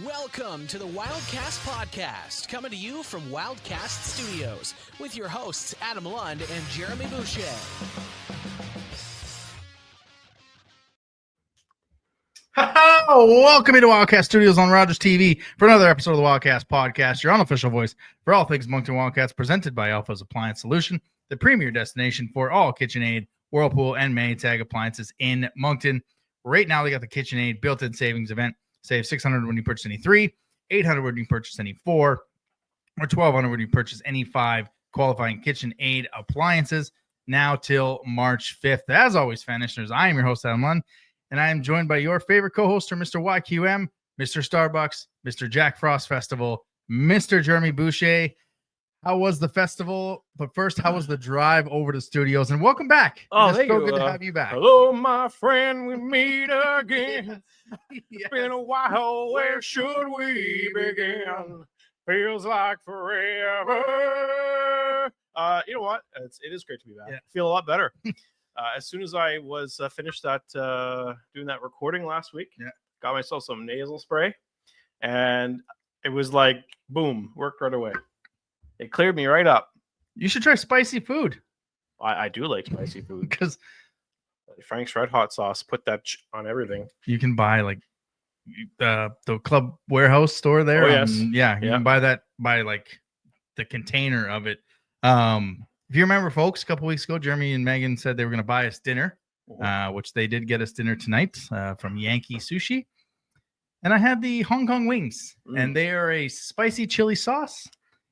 Welcome to the Wildcast podcast, coming to you from Wildcast Studios with your hosts Adam Lund and Jeremy Boucher. Welcome into Wildcast Studios on Rogers TV for another episode of the Wildcast podcast, your unofficial voice for all things Moncton Wildcats, presented by Alpha's Appliance Solution, the premier destination for all KitchenAid, Whirlpool, and Maytag appliances in Moncton. Right now, they got the KitchenAid built-in savings event. Save $600 when you purchase any 3, $800 when you purchase any 4, or $1,200 when you purchase any 5 qualifying KitchenAid appliances, now till March 5th. As always, fan listeners, I am your host, Adam Lund, and I am joined by your favorite co-hoster, Mr. YQM, Mr. Starbucks, Mr. Jack Frost Festival, Mr. Jeremy Boucher. How was the festival? But first, how was the drive over to the studios? And welcome back. Oh, it's so good to have you back. Hello, my friend. We meet again. It's been a while. Where should we begin? Feels like forever. You know what? It is great to be back. Yeah. I feel a lot better. As soon as I was finished that doing that recording last week, got myself some nasal spray, and it was like boom, worked right away. It cleared me right up. You should try spicy food. I do like spicy food Because Frank's Red Hot sauce. Put that on everything. you can buy like the Club Warehouse store there. Oh, yes. You can buy that by like the container of it. If you remember, folks, a couple weeks ago, Jeremy and Megan said they were going to buy us dinner, which they did get us dinner tonight from Yankee Sushi. And I had the Hong Kong wings, and they are a spicy chili sauce.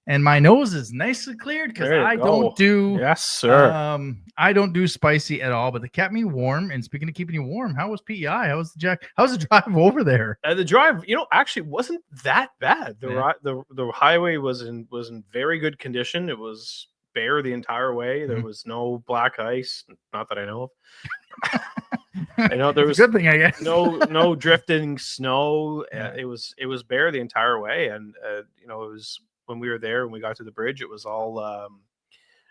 And my nose is nicely cleared because I don't do I don't do spicy at all, but they kept me warm. And speaking of keeping you warm, how was PEI? How was the Jack? How was the drive over there? The drive, actually wasn't that bad. The highway was in very good condition. It was bare the entire way. There was no black ice, not that I know of. I know there was a good thing, I guess. no drifting snow. Yeah. It was bare the entire way, and it was. When we were there and we got to the bridge, it was all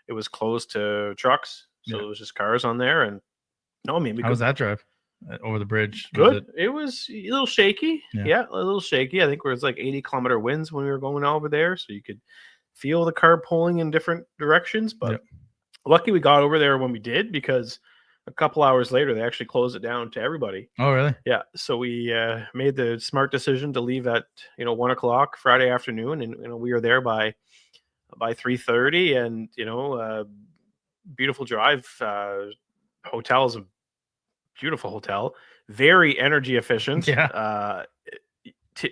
it was closed to trucks, so it was just cars on there. And how was that drive over the bridge? Good. It was a little shaky. Yeah, a little shaky. I think it was like 80-kilometer winds when we were going over there, so you could feel the car pulling in different directions. But lucky we got over there when we did, because a couple hours later they actually closed it down to everybody. Oh, really? Yeah. So we made the smart decision to leave at 1:00 Friday afternoon, and we were there by 3:30, and beautiful drive. Hotel is a beautiful hotel, very energy efficient. Yeah.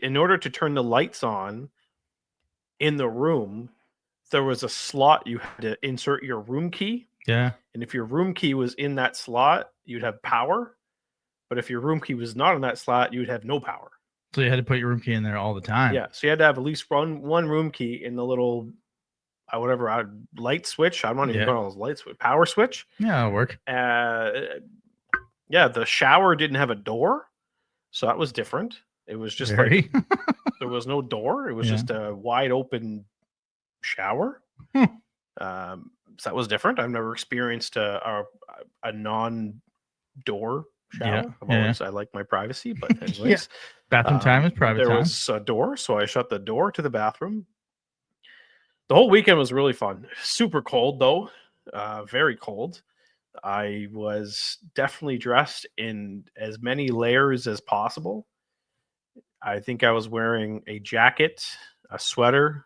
In order to turn the lights on in the room, there was a slot you had to insert your room key. Yeah. And if your room key was in that slot, you'd have power. But if your room key was not in that slot, you'd have no power. So you had to put your room key in there all the time. Yeah. So you had to have at least one room key in the little, light switch. I'm not even calling those light switch. Power switch. Yeah, that'll work. The shower didn't have a door. So that was different. It was just like there was no door. It was just a wide open shower. So that was different. I've never experienced a non-door shower. I like my privacy, but anyways, bathroom time is private there time. There was a door, so I shut the door to the bathroom. The whole weekend was really fun. Super cold though, very cold. I was definitely dressed in as many layers as possible. I think I was wearing a jacket, a sweater,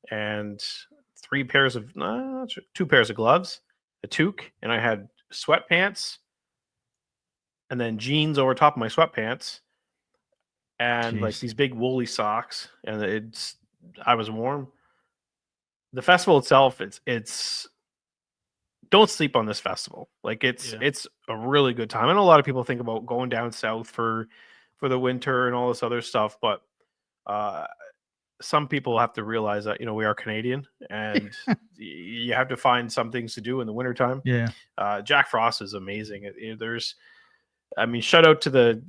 and 2 pairs of gloves, a toque, and I had sweatpants, and then jeans over top of my sweatpants, and like these big woolly socks. And I was warm. The festival itself, it's don't sleep on this festival. Like it's a really good time. I know a lot of people think about going down south for the winter and all this other stuff, but some people have to realize that we are Canadian, and you have to find some things to do in the wintertime. Jack Frost is amazing. Shout out to the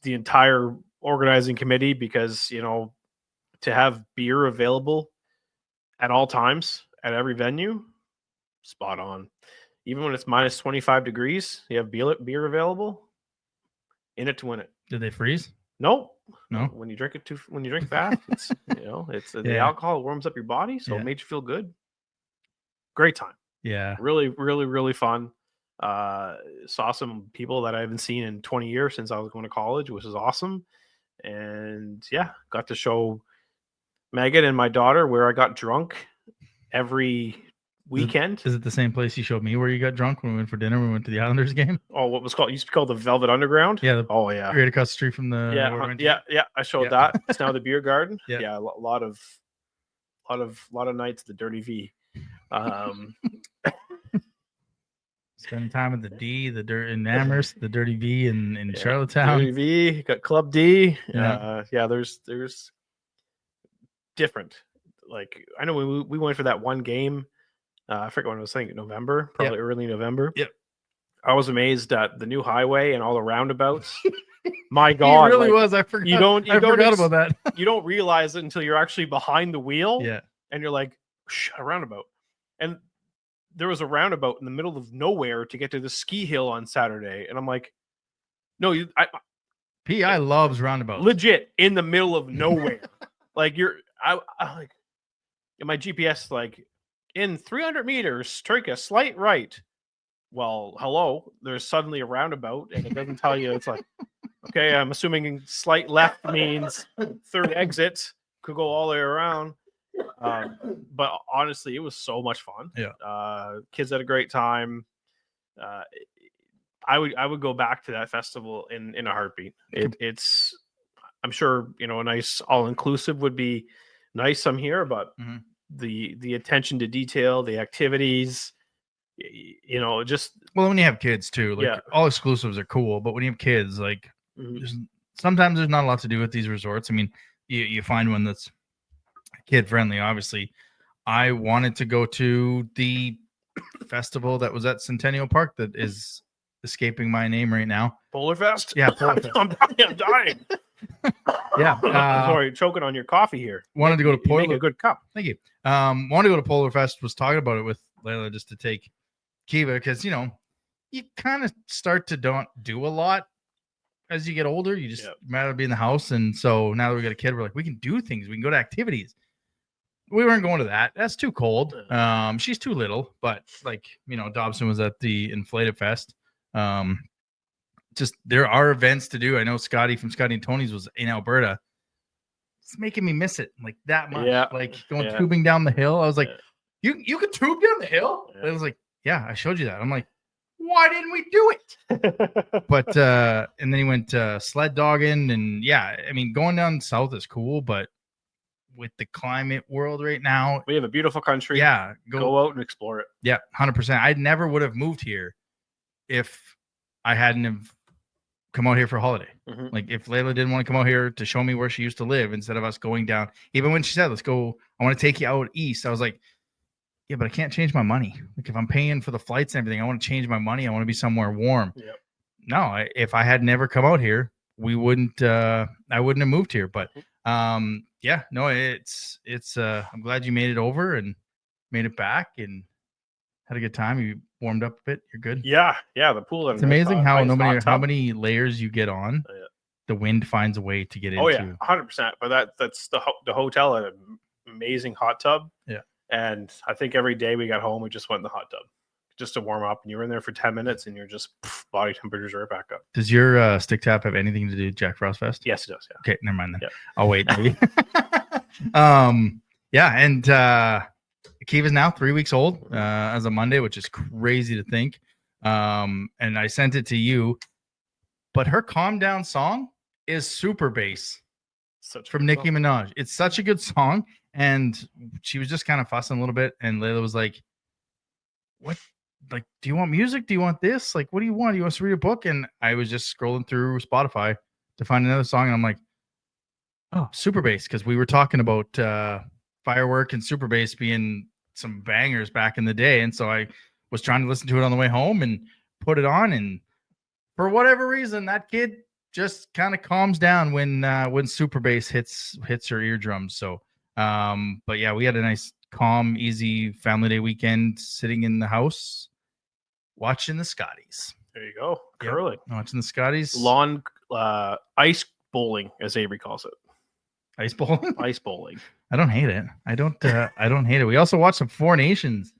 entire organizing committee, because to have beer available at all times at every venue, spot on. Even when it's minus 25 degrees, you have beer available. In it to win it. Did they freeze? No, No. When you drink fast, it's the Yeah. alcohol warms up your body, so Yeah. it made you feel good. Great time. Yeah. Really, really, really fun. Saw some people that I haven't seen in 20 years since I was going to college, which is awesome. And yeah, got to show Megan and my daughter where I got drunk every weekend. Is it the same place you showed me where you got drunk when we went for dinner? When we went to the Islanders game. Oh, what was called used to be called the Velvet Underground. Yeah. Oh yeah. Right across the street from the. Yeah. I showed Yeah. that. It's now the beer garden. Yeah. Yeah. A lot of nights at the Dirty V. Spending time at the D, the dirt in Amherst, the Dirty V in Charlottetown. Dirty V, got Club D. Yeah. There's different. Like I know we went for that one game. I forget when I was saying November, probably early November. Yep. I was amazed at the new highway and all the roundabouts. My God, He really was. I forgot. I forgot about that. You don't realize it until you're actually behind the wheel. Yeah. And you're like, a roundabout. And there was a roundabout in the middle of nowhere to get to the ski hill on Saturday. And I'm like, no, PI loves roundabouts. Legit in the middle of nowhere. Like I like in my GPS, like in 300 meters, take a slight right. Well, hello, there's suddenly a roundabout and it doesn't tell you. It's like, okay, I'm assuming slight left means third exit, could go all the way around. But honestly, it was so much fun. Yeah. Kids had a great time. I would go back to that festival in a heartbeat. It's I'm sure, a nice all-inclusive would be nice. I'm here, but the attention to detail, the activities, just when you have kids too, like all exclusives are cool, but when you have kids, like sometimes there's not a lot to do with these resorts. I mean, you find one that's kid friendly. Obviously, I wanted to go to the festival that was at Centennial Park that is escaping my name right now. Polar Fest? Yeah, Polar Fest. I'm dying. Yeah. Sorry, choking on your coffee here. Wanted to go to Polar. Make a good cup. Thank you. Wanted to go to Polar Fest. Was talking about it with Layla just to take Kiva because you kind of start to don't do a lot as you get older. You just rather be in the house, and so now that we got a kid, we're like we can do things. We can go to activities. We weren't going to that. That's too cold. She's too little, but Dobson was at the Inflated Fest. Just there are events to do. I know Scotty from Scotty and Tony's was in Alberta. It's making me miss it like that much. Yeah. Like going tubing down the hill. I was like, you could tube down the hill? Yeah. I was like, yeah, I showed you that. I'm like, why didn't we do it? But and then he went sled dogging and I mean going down south is cool, but with the climate world right now, we have a beautiful country. Yeah, go out and explore it. Yeah, 100%. I never would have moved here if I hadn't have come out here for a holiday. Like if Layla didn't want to come out here to show me where she used to live instead of us going down, even when she said, let's go, I want to take you out east. I was like, yeah, but I can't change my money. Like if I'm paying for the flights and everything, I want to change my money. I want to be somewhere warm. Yep. No, if I had never come out here, I wouldn't have moved here. But it's I'm glad you made it over and made it back and had a good time. You warmed up a bit. You're good. Yeah. The pool. It's amazing how many layers you get on. The wind finds a way to get into. Oh yeah, 100%. But that's the hotel had an amazing hot tub. Yeah. And I think every day we got home, we just went in the hot tub just to warm up. And you were in there for 10 minutes, and you're just body temperatures right back up. Does your stick tap have anything to do with Jack Frost Fest? Yes, it does. Yeah. Okay, never mind then. Yeah. I'll wait. Maybe. And Kiva's now 3 weeks old as of Monday, which is crazy to think. And I sent it to you, but her calm down song is Super Bass from Nicki Minaj. It's such a good song. And she was just kind of fussing a little bit. And Layla was like, what? Like, do you want music? Do you want this? Like, what do you want? Do you want us to read a book? And I was just scrolling through Spotify to find another song. And I'm like, oh, Super Bass. Because we were talking about Firework and Super Bass being some bangers back in the day. And so I was trying to listen to it on the way home and put it on. And for whatever reason, that kid just kind of calms down when Super Bass hits her eardrums. So, but yeah, we had a nice, calm, easy family day weekend sitting in the house watching the Scotties. There you go. Curling. Watching the Scotties. Lawn ice bowling, as Avery calls it. Ice bowling. Ice bowling. I don't hate it. I don't hate it. We also watched some Four Nations.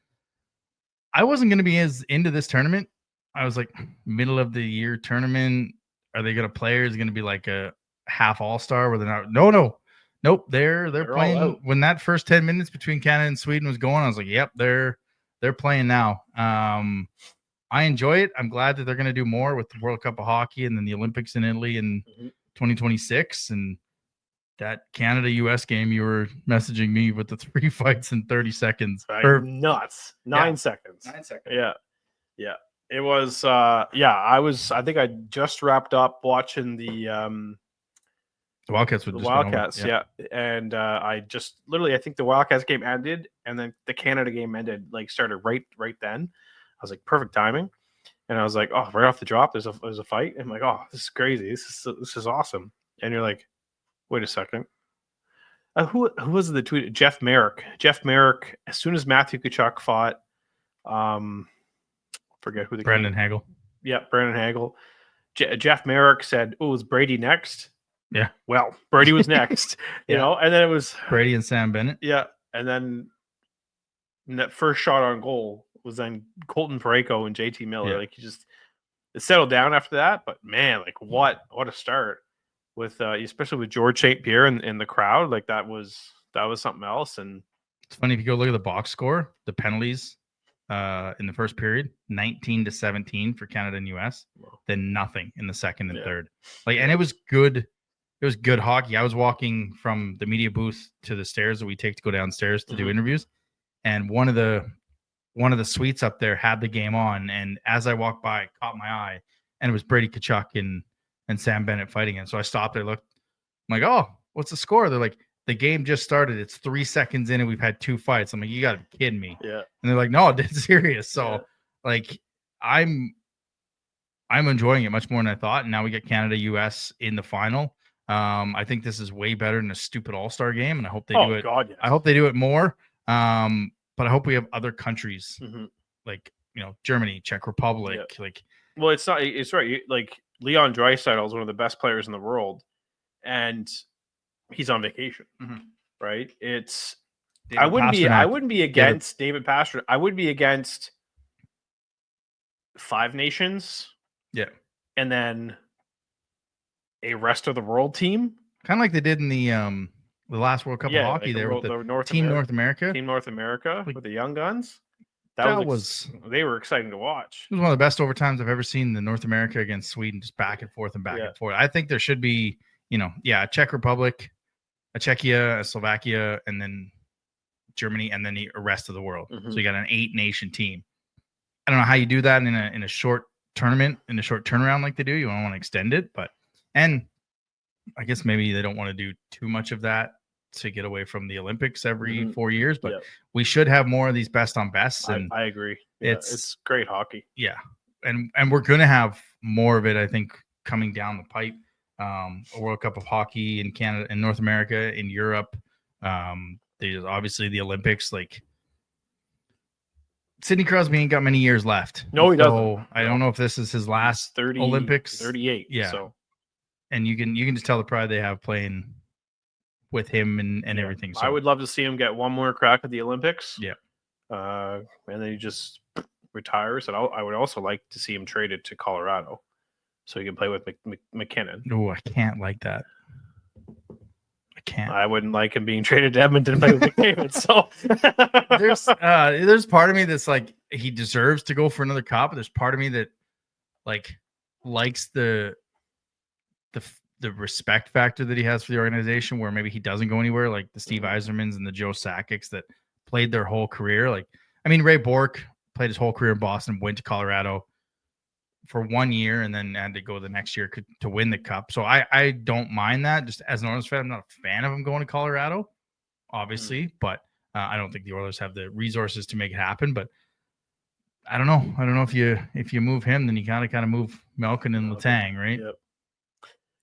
I wasn't going to be as into this tournament. I was like, middle of the year tournament. Are they going to play? Or is it going to be like a half all-star where they're not? Nope. They're playing. When that first 10 minutes between Canada and Sweden was going, I was like, yep, they're playing now. I enjoy it. I'm glad that they're going to do more with the World Cup of Hockey and then the Olympics in Italy in 2026. And that Canada-US game, you were messaging me with the 3 fights in 30 seconds. Nuts. 9 seconds. 9 seconds. Yeah. It was, I think I just wrapped up watching the Wildcats. Yeah. And I just literally, I think the Wildcats game ended and then the Canada game ended, started right then. I was like, perfect timing. And I was like, oh, right off the drop, there's a fight. I'm like, oh, this is crazy. This is awesome. And you're like, wait a second. Who was the tweet? Jeff Merrick. As soon as Matthew Tkachuk fought, forget who the Brendan Hagel. Yeah, Brendan Hagel. Jeff Merrick said, "Oh, is Brady next?" Yeah. Well, Brady was next. You know, and then it was Brady and Sam Bennett. Yeah, and then that first shot on goal was then Colton Parayko and JT Miller. Yeah. It settled down after that, but man, what a start with especially with George St. Pierre and the crowd. That was something else. And it's funny if you go look at the box score, the penalties in the first period, 19-17 for Canada and US, then nothing in the second and third. And it was good. It was good hockey. I was walking from the media booth to the stairs that we take to go downstairs to do interviews, and one of the suites up there had the game on, and as I walked by, it caught my eye, and it was Brady Tkachuk and Sam Bennett fighting it. So I stopped. I looked. I'm like, oh, what's the score? They're like, the game just started. It's 3 seconds in, and we've had 2 fights. I'm like, you got to be kidding me. Yeah. And they're like, no, it's serious. So, I'm enjoying it much more than I thought. And now we get Canada US in the final. I think this is way better than a stupid all-star game, and I hope they do it. God, yes. I hope they do it more. But I hope we have other countries like Germany, Czech Republic. Well, it's not. It's right. Leon Draisaitl is one of the best players in the world, and he's on vacation, right? It's I wouldn't be against David Pastrnak. I would be against 5 nations, and then a rest of the world team, kind of like they did in the last World Cup of Hockey. There with the Team North America with the young guns. They were exciting to watch. It was one of the best overtimes I've ever seen. The North America against Sweden, just back and forth and back and forth. I think there should be, a Czech Republic, a Czechia, a Slovakia, and then Germany, and then the rest of the world. So you got an 8-nation team. I don't know how you do that in a short tournament, in a short turnaround like they do. You don't want to extend it, and I guess maybe they don't want to do too much of that to get away from the Olympics every 4 years, but we should have more of these best on bests. And I agree. It's great hockey. Yeah. And we're going to have more of it, I think, coming down the pipe. A World Cup of Hockey in Canada, in North America, in Europe. There's obviously the Olympics. Sidney Crosby ain't got many years left. No, he doesn't. I don't know if this is his last 30, Olympics. 38. Yeah. So. And you can just tell the pride they have playing with him and everything. So I would love to see him get one more crack at the Olympics. Yeah. And then he just retires. And I would also like to see him traded to Colorado so he can play with McKinnon. Oh, I can't like that. I can't. I wouldn't like him being traded to Edmonton to play with McDavid. So there's part of me that's like, he deserves to go for another cup. But there's part of me that likes the respect factor that he has for the organization, where maybe he doesn't go anywhere, like the Steve Yzermans and the Joe Sakic's that played their whole career. Ray Bourque played his whole career in Boston, went to Colorado for 1 year, and then had to go the next year to win the cup. So I don't mind that. Just as an Oilers fan, I'm not a fan of him going to Colorado, obviously, but I don't think the Oilers have the resources to make it happen. But I don't know. I don't know if you move him, then you kind of move Malkin and Letang, right? Yep.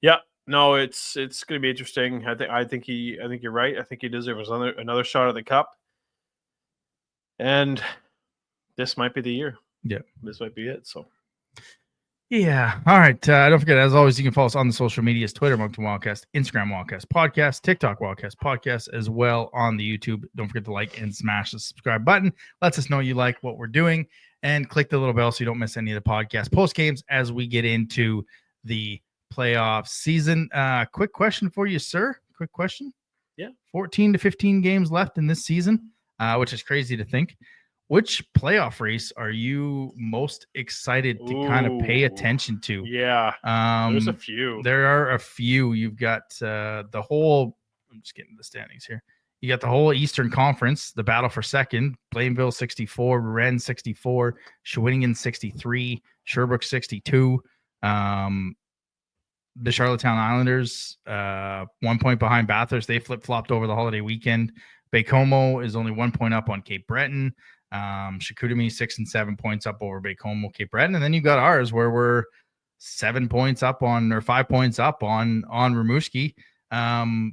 Yeah, no, it's going to be interesting. I think you're right. I think he deserves another shot at the cup, and this might be the year. Yeah, this might be it. So, Yeah. All right. Don't forget, as always, you can follow us on the social medias: Twitter, Moncton Wildcast, Instagram, Wildcast Podcast, TikTok, Wildcast Podcast, as well on the YouTube. Don't forget to like and smash the subscribe button. Lets us know you like what we're doing, and click the little bell so you don't miss any of the podcast post games as we get into the playoff season. Quick question for you, sir. Quick question. Yeah. 14 to 15 games left in this season, which is crazy to think. Which playoff race are you most excited to kind of pay attention to? Yeah, there's a few. There are a few. You've got the whole. I'm just getting the standings here. You got the whole Eastern Conference, the battle for second. Blainville 64, Rennes 64, Shawinigan 63, Sherbrooke 62. The Charlottetown Islanders, 1 point behind Bathurst. They flip-flopped over the holiday weekend. Baie-Comeau is only 1 point up on Cape Breton. Chicoutimi 6 and 7 points up over Baie-Comeau, Cape Breton, and then you got ours where we're 7 points up on, or 5 points up on Rimouski. I'll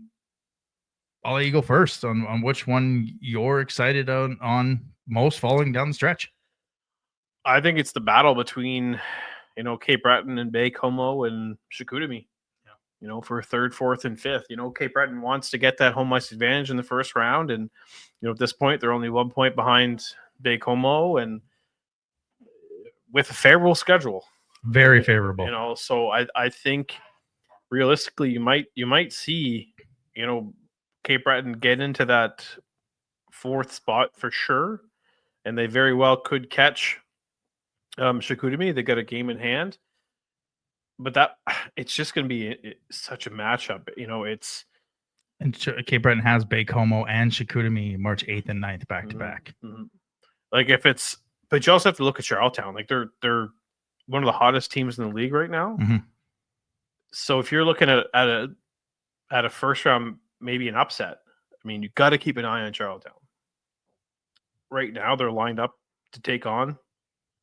let you go first on which one you're excited on most following down the stretch. I think it's the battle between, Cape Breton and Baie-Comeau and Chicoutimi. For third, fourth, and fifth. Cape Breton wants to get that home ice advantage in the first round, and at this point they're only 1 point behind Baie-Comeau, and with a favorable schedule, very favorable. So I think realistically you might see Cape Breton get into that fourth spot for sure, and they very well could catch Chicoutimi. They got a game in hand. But it's just going to be such a matchup. And Cape Breton has Baie-Comeau and Chicoutimi March 8th and 9th back to back. But you also have to look at Charlottetown. Like they're one of the hottest teams in the league right now. Mm-hmm. So if you're looking at a first round, maybe an upset, you got to keep an eye on Charlottetown. Right now, they're lined up to take on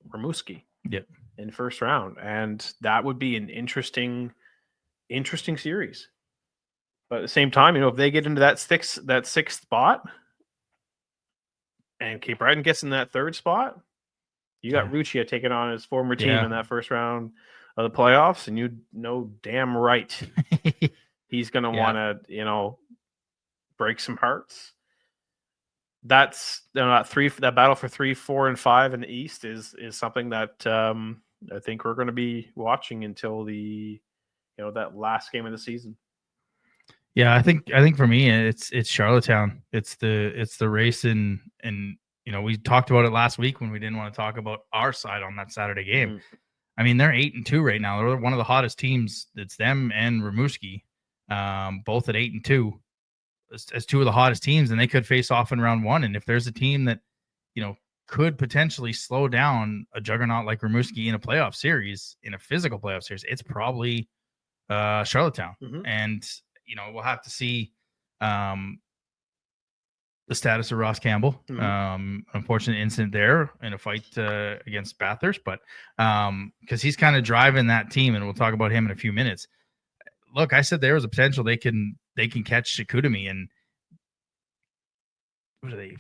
Rimouski. Yep. In first round, and that would be an interesting series. But at the same time, if they get into that sixth spot, and Cape Breton gets in that third spot, you got Ruccia taking on his former team in that first round of the playoffs, and you know damn right he's going to want to break some hearts. That's that battle for 3, 4, and 5 in the East is something that I think we're going to be watching until the that last game of the season. Yeah, I think for me it's Charlottetown. It's the race and we talked about it last week when we didn't want to talk about our side on that Saturday game. They're 8-2 right now. They're one of the hottest teams. It's them and Rimouski, both at 8-2. As two of the hottest teams, and they could face off in round one. And if there's a team that, could potentially slow down a juggernaut like Rimouski in a playoff series, in a physical playoff series, it's probably Charlottetown. And, we'll have to see the status of Ross Campbell. Unfortunate incident there in a fight against Bathurst, but because he's kind of driving that team, and we'll talk about him in a few minutes. Look, I said there was a potential they can catch Chicoutimi, and what are they?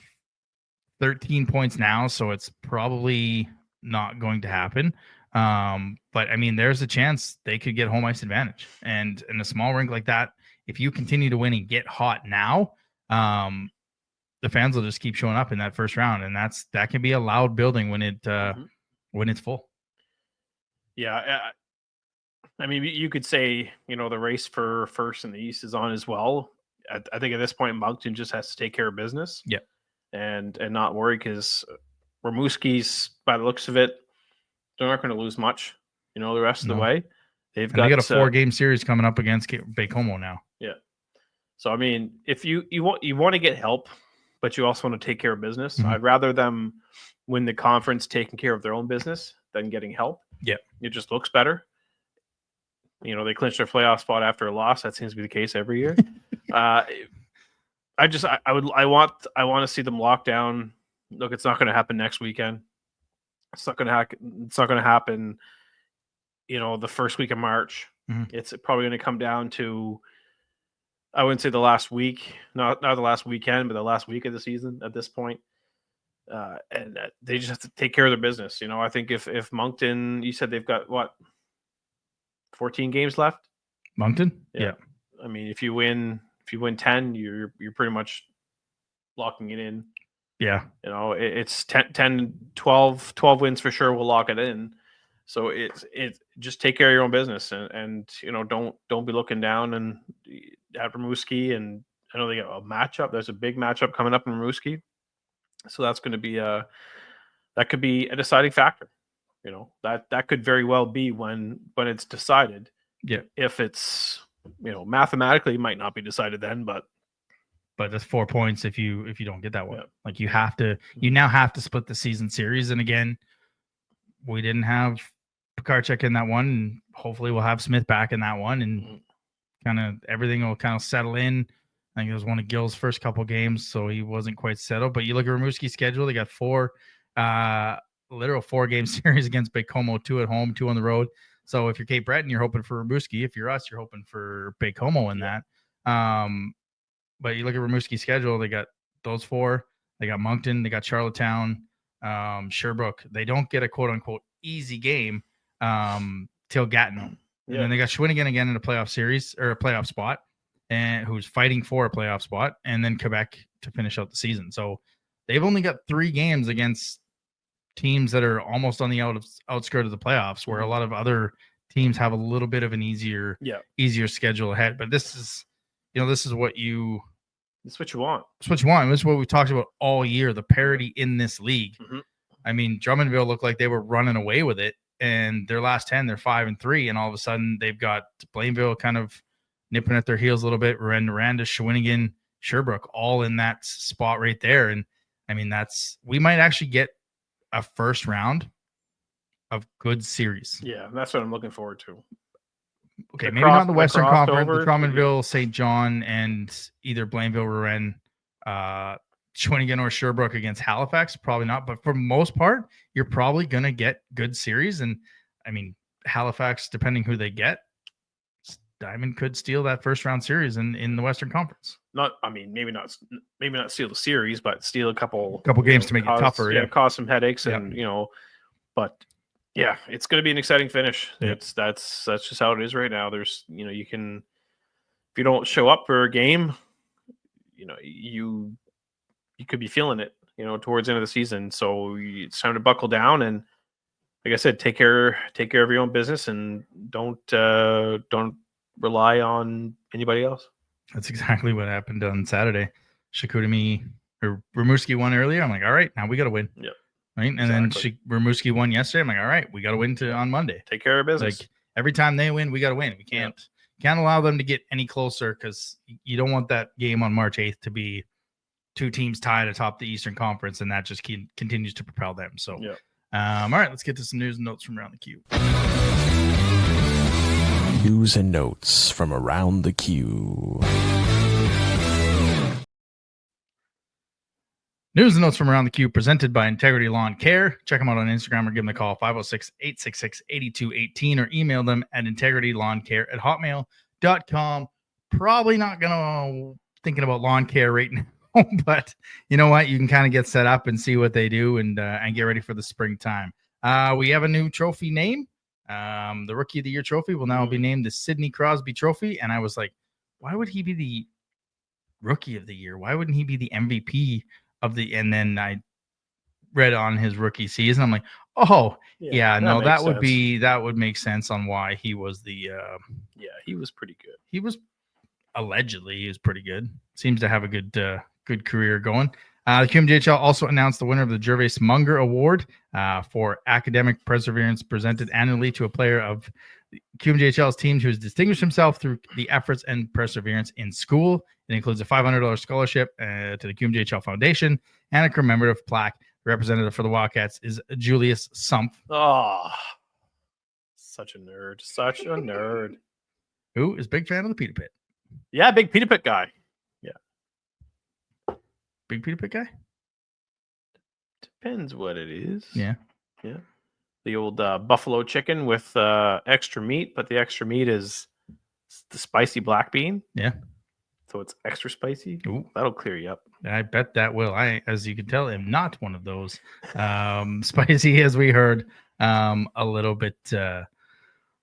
13 points now, so it's probably not going to happen. But there's a chance they could get home ice advantage, and in a small rink like that, if you continue to win and get hot now, the fans will just keep showing up in that first round, and that can be a loud building when it's full. Yeah. You could say, the race for first in the East is on as well. I think at this point, Moncton just has to take care of business. Yeah. And not worry, because Rimouski's, by the looks of it, they're not going to lose much, the rest of the way. They got a 4-game series coming up against Baie-Comeau now. Yeah. So, if you want to get help, but you also want to take care of business, I'd rather them win the conference taking care of their own business than getting help. Yeah. It just looks better. They clinched their playoff spot after a loss. That seems to be the case every year. I want to see them lock down. Look, it's not going to happen next weekend. It's not going to happen. The first week of March. It's probably going to come down to, I wouldn't say the last week, not the last weekend, but the last week of the season at this point. And they just have to take care of their business. I think if Moncton, you said they've got what, 14 games left. Moncton? Yeah. I mean, if you win 10, you're pretty much locking it in. Yeah. You know, it's 10, 12 wins for sure will lock it in. So it's just take care of your own business and you know, don't be looking down and at Rimouski. And I know they got a matchup. There's a big matchup coming up in Rimouski. So that's going to be that could be a deciding factor. You know, that could very well be when it's decided. Yeah. If it's, you know, mathematically it might not be decided then, but that's 4 points if you don't get that one. Yeah. Like you now have to split the season series. And again, we didn't have Pekarchuk in that one, and hopefully we'll have Smith back in that one, and kind of everything will kind of settle in. I think it was one of Gill's first couple games, so he wasn't quite settled. But you look at Rimouski's schedule; they got literal 4-game series against Baie-Comeau, 2 at home, 2 on the road. So if you're Cape Breton, you're hoping for Rimouski. If you're us, you're hoping for Baie-Comeau in that. But you look at Rimouski's schedule; they got those 4. They got Moncton, they got Charlottetown, Sherbrooke. They don't get a quote unquote easy game till Gatineau. And then they got Shawinigan again in a playoff series or a playoff spot, and who's fighting for a playoff spot, and then Quebec to finish out the season. So they've only got 3 games against teams that are almost on the outskirt of the playoffs, where a lot of other teams have a little bit of an easier schedule ahead. But this is what you want. It's what you want. This is what we talked about all year, the parity in this league. I mean, Drummondville looked like they were running away with it, and their last 10, they're 5-3, and all of a sudden they've got Blainville kind of nipping at their heels a little bit. Randus, Shawinigan, Sherbrooke, all in that spot right there. And I mean, we might actually get a first round of good series. Yeah, that's what I'm looking forward to. Okay, maybe not the Western Conference, the Drummondville, St. John, and either Blainville, Rouen, Shawinigan, or Sherbrooke against Halifax. Probably not, but for the most part, you're probably going to get good series. And I mean, Halifax, depending who they get, Diamond could steal that first round series in the Western Conference. Maybe not steal the series, but steal a couple games to make it tougher. Yeah, cause some headaches, and but. Yeah, it's going to be an exciting finish. Yeah. That's just how it is right now. There's, you can, if you don't show up for a game, you could be feeling it, towards the end of the season. So it's time to buckle down and, like I said, take care of your own business and don't rely on anybody else. That's exactly what happened on Saturday. Rimouski won earlier. I'm like, all right, now we got to win. Yeah. Right. And then Rimouski won yesterday. I'm like, all right, we got to win on Monday. Take care of business. Like every time they win, we got to win. We can't allow them to get any closer, because you don't want that game on March 8th to be 2 teams tied atop the Eastern Conference, and that just continues to propel them. So, all right, let's get to some news and notes from around the queue. News and notes from around the queue. News and notes from around the queue presented by Integrity Lawn Care. Check them out on Instagram or give them a call, 506-866-8218, or email them at integrityLawnCare@hotmail.com. Probably not going to thinking about lawn care right now, but you know what? You can kind of get set up and see what they do and get ready for the springtime. We have a new trophy name. The Rookie of the Year trophy will now be named the Sidney Crosby Trophy. And I was like, why would he be the Rookie of the Year? Why wouldn't he be the MVP and then I read on his rookie season. I'm like, that would make sense on why he was the he was pretty good. He was pretty good. Seems to have a good career going. The QMJHL also announced the winner of the Gervais Munger Award for academic perseverance, presented annually to a player of QMJHL's teams who has distinguished himself through the efforts and perseverance in school. It includes a $500 scholarship to the QMJHL Foundation and a commemorative plaque. The representative for the Wildcats is Julius Sumpf. Oh, such a nerd. Who is a big fan of the Pita Pit. Yeah, big Pita Pit guy. Yeah. Big Pita Pit guy? Depends what it is. Yeah. Yeah. The old buffalo chicken with extra meat, but the extra meat is the spicy black bean. Yeah. So it's extra spicy. Ooh. That'll clear you up. I bet that will. I, as you can tell, am not one of those. Spicy, as we heard, a little bit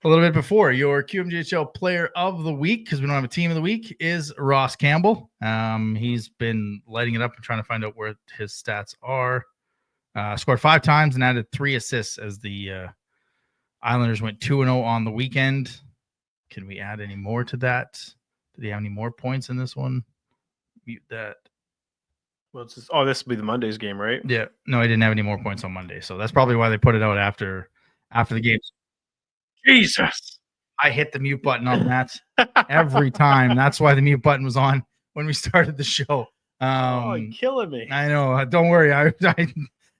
A little bit before, your QMJHL player of the week, because we don't have a team of the week, is Ross Campbell. He's been lighting it up and trying to find out where his stats are. Scored 5 times and added 3 assists as the Islanders went 2-0 on the weekend. Can we add any more to that? Did he have any more points in this one? Mute that. Well, this will be the Monday's game, right? Yeah. No, I didn't have any more points on Monday. So that's probably why they put it out after the game. Jesus. I hit the mute button on that every time. That's why the mute button was on when we started the show. You're killing me. I know. Don't worry.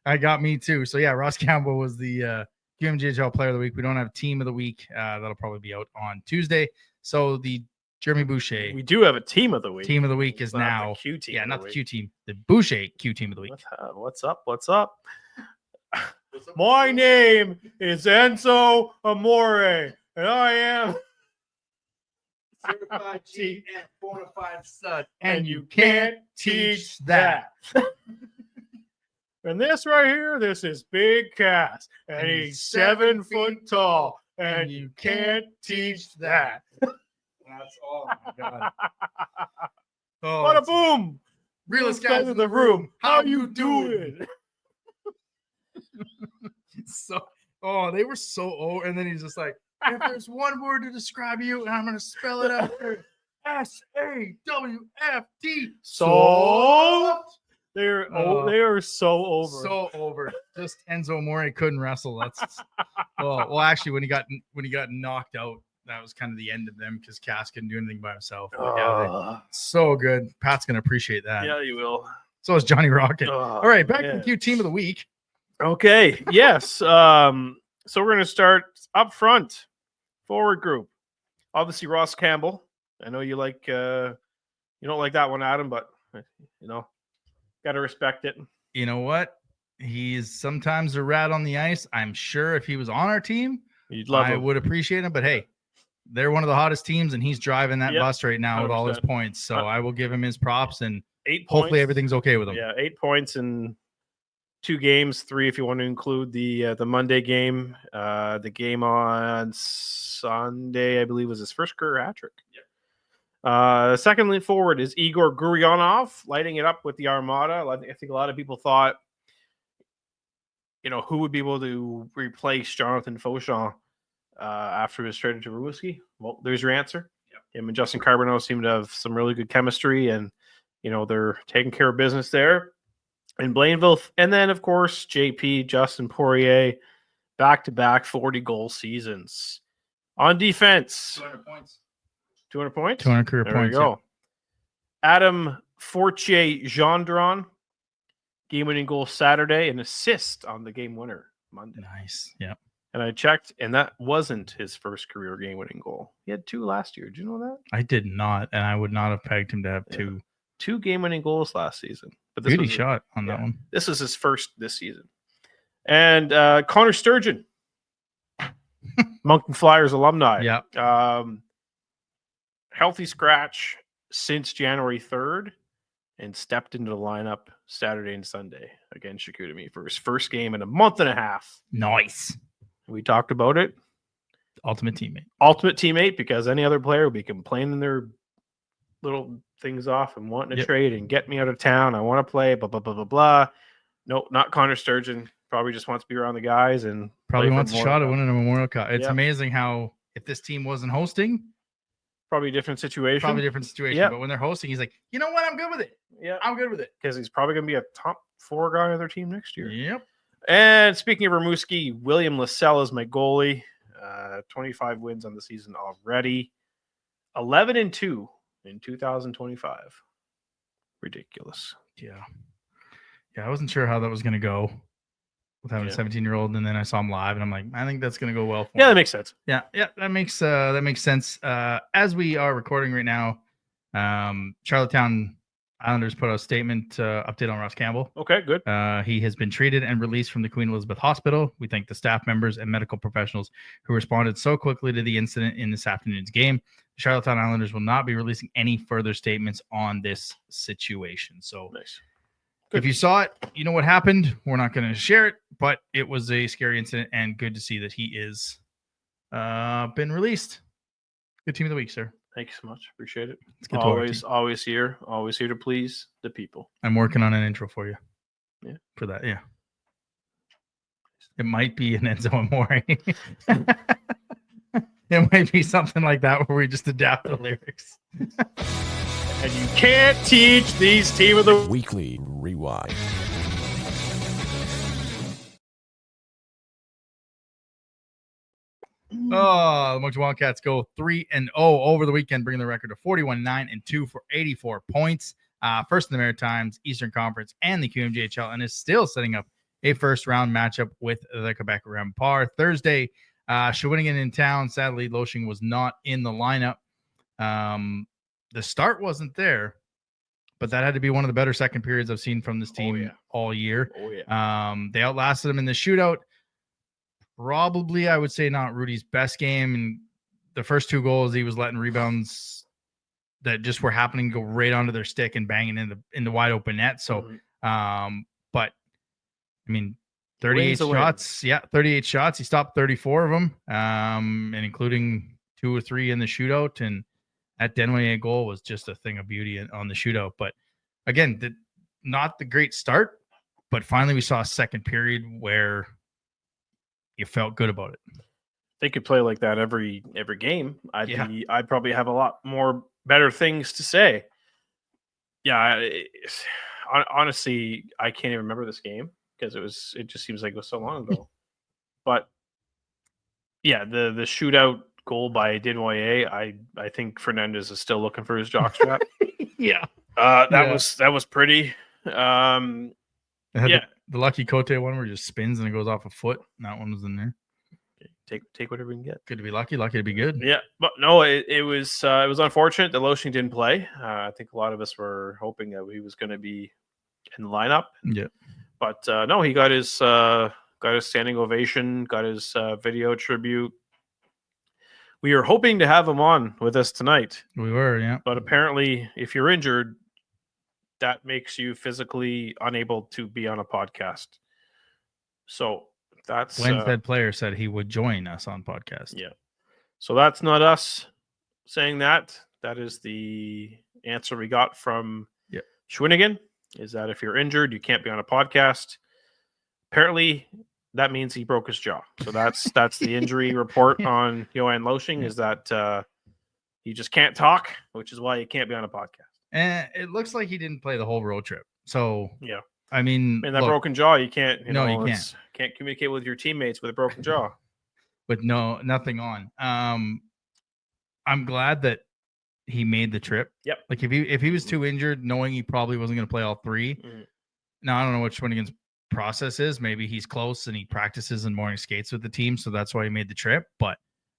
I got me too. So yeah, Ross Campbell was the QMJHL player of the week. We don't have team of the week. That'll probably be out on Tuesday. So the Jeremy Boucher. We do have a team of the week. Team of the week is not now the Q team. Yeah, not the Q team. The Boucher Q team of the week. What's up? What's up? My name is Enzo Amore, and I am certified chief and bona fide stud, and you can't teach that. And this right here, this is Big Cass, and he's 7 foot tall, and you can't teach that. That's all. Oh my God. Oh, What a boom! Realest guys in the room. How you doing? They were so old. And then he's just like, if there's one word to describe you, and I'm going to spell it out there, SAWFT. Soft. They are so over. So over. Just Enzo Amore couldn't wrestle. That's well, actually, when he got knocked out, that was kind of the end of them because Cass couldn't do anything by himself. So good. Pat's gonna appreciate that. Yeah, you will. So is Johnny Rocket. All right, back to the Q team of the week. Okay. Yes. So we're gonna start up front. Forward group. Obviously, Ross Campbell. I know you like you don't like that one, Adam, but gotta respect it. You know what? He's sometimes a rat on the ice. I'm sure if he was on our team, I would appreciate him. But hey, they're one of the hottest teams, and he's driving that bus right now 100%. With all his points. So I will give him his props, and 8 points. Hopefully everything's okay with him. Yeah, 8 points in 2 games, 3 if you want to include the Monday game. The game on Sunday, I believe, was his first career hat trick. Second lead forward is Igor Gurionov, lighting it up with the Armada. I think a lot of people thought, who would be able to replace Jonathan Fauchon after he was traded to Rimouski? Well, there's your answer. Him and Justin Carbonneau seem to have some really good chemistry, and they're taking care of business there in Blainville. And then, of course, JP, Justin Poirier, back-to-back 40-goal seasons. On defense, 200 points. 200 points? 200 career there points. There we go. Adam Fortier-Gendron, game-winning goal Saturday, and assist on the game winner Monday. Nice. Yeah. And I checked, and that wasn't his first career game-winning goal. He had 2 last year. Did you know that? I did not, and I would not have pegged him to have 2. 2 game-winning goals last season. But Beauty shot on that one. This is his first this season. And Connor Sturgeon, Moncton Flyers alumni. Yeah. Healthy scratch since January 3rd, and stepped into the lineup Saturday and Sunday against Chicoutimi for his first game in a month and a half. Nice. We talked about it. Ultimate teammate. Ultimate teammate, because any other player would be complaining their little things off and wanting to trade and get me out of town. I want to play, blah, blah, blah, blah, blah. No, not Connor Sturgeon. Probably just wants to be around the guys and probably wants a shot at winning a Memorial Cup. It's amazing how if this team wasn't hosting, probably a different situation. But when they're hosting, he's like, you know what? I'm good with it. Yeah, I'm good with it. Because he's probably going to be a top 4 guy on their team next year. Yep. And speaking of Rimouski, William Lasselle is my goalie. 25 wins on the season already. 11-2 in 2025. Ridiculous. Yeah, I wasn't sure how that was going to go with having a 17-year-old, and then I saw him live, and I'm like, I think that's going to go well for him. Yeah, that makes sense. Yeah, that makes sense. As we are recording right now, Charlottetown Islanders put out a statement update on Ross Campbell. Okay, good. He has been treated and released from the Queen Elizabeth Hospital. We thank the staff members and medical professionals who responded so quickly to the incident in this afternoon's game. The Charlottetown Islanders will not be releasing any further statements on this situation. So nice. If you saw it, you know what happened. We're not going to share it, but it was a scary incident, and good to see that he is been released. Good team of the week, sir. Thank you so much. Appreciate it. Let's get to our team. Always here to please the people. I'm working on an intro for you. Yeah. For that, yeah. It might be an Enzo Amore. It might be something like that where we just adapt the lyrics. And you can't teach these team of the Weekly Rewind. Oh, the Moncton Wildcats go 3-0 over the weekend, bringing the record to 41-9-2 for 84 points. First in the Maritimes, Eastern Conference, and the QMJHL, and is still setting up a first-round matchup with the Quebec Rempart. Thursday, Shawinigan in town. Sadly, Loshing was not in the lineup. The start wasn't there, but that had to be one of the better second periods I've seen from this team all year. Oh, yeah. They outlasted them in the shootout. Probably, I would say, not Rudy's best game. And the first two goals, he was letting rebounds that just were happening go right onto their stick and banging in the wide open net. So, but I mean, 38 shots. Yeah, 38 shots. He stopped 34 of them, and including 2 or 3 in the shootout. And that Denway goal was just a thing of beauty on the shootout. But again, not the great start, but finally we saw a second period where you felt good about it. They could play like that every game. I'd probably have a lot more better things to say. Yeah, honestly, I can't even remember this game because it just seems like it was so long ago. But yeah, the shootout goal by Denway, I think Fernandez is still looking for his jockstrap. Yeah. That was pretty. The Lucky Cote one where it just spins and it goes off a foot. That one was in there. Take whatever we can get. Good to be lucky to be good. Yeah, but no, it was unfortunate that Loshing didn't play. I think a lot of us were hoping that he was going to be in the lineup. Yeah, but no, he got his standing ovation, got his video tribute. We were hoping to have him on with us tonight. We were, yeah. But apparently, if you're injured, that makes you physically unable to be on a podcast. So that's Wednesday player said he would join us on podcast. Yeah. So that's not us saying that. That is the answer we got from Shawinigan, is that if you're injured, you can't be on a podcast. Apparently, that means he broke his jaw. So that's the injury report on Johan Loshing, is that he just can't talk, which is why he can't be on a podcast. And it looks like he didn't play the whole road trip. So, yeah. I mean, and that broken jaw, you can't. You can't. Can't communicate with your teammates with a broken jaw. With nothing on. I'm glad that he made the trip. Yep. Like if he was too injured, knowing he probably wasn't going to play all 3. Now I don't know what Shawinigan's process is. Maybe he's close and he practices and morning skates with the team, so that's why he made the trip. But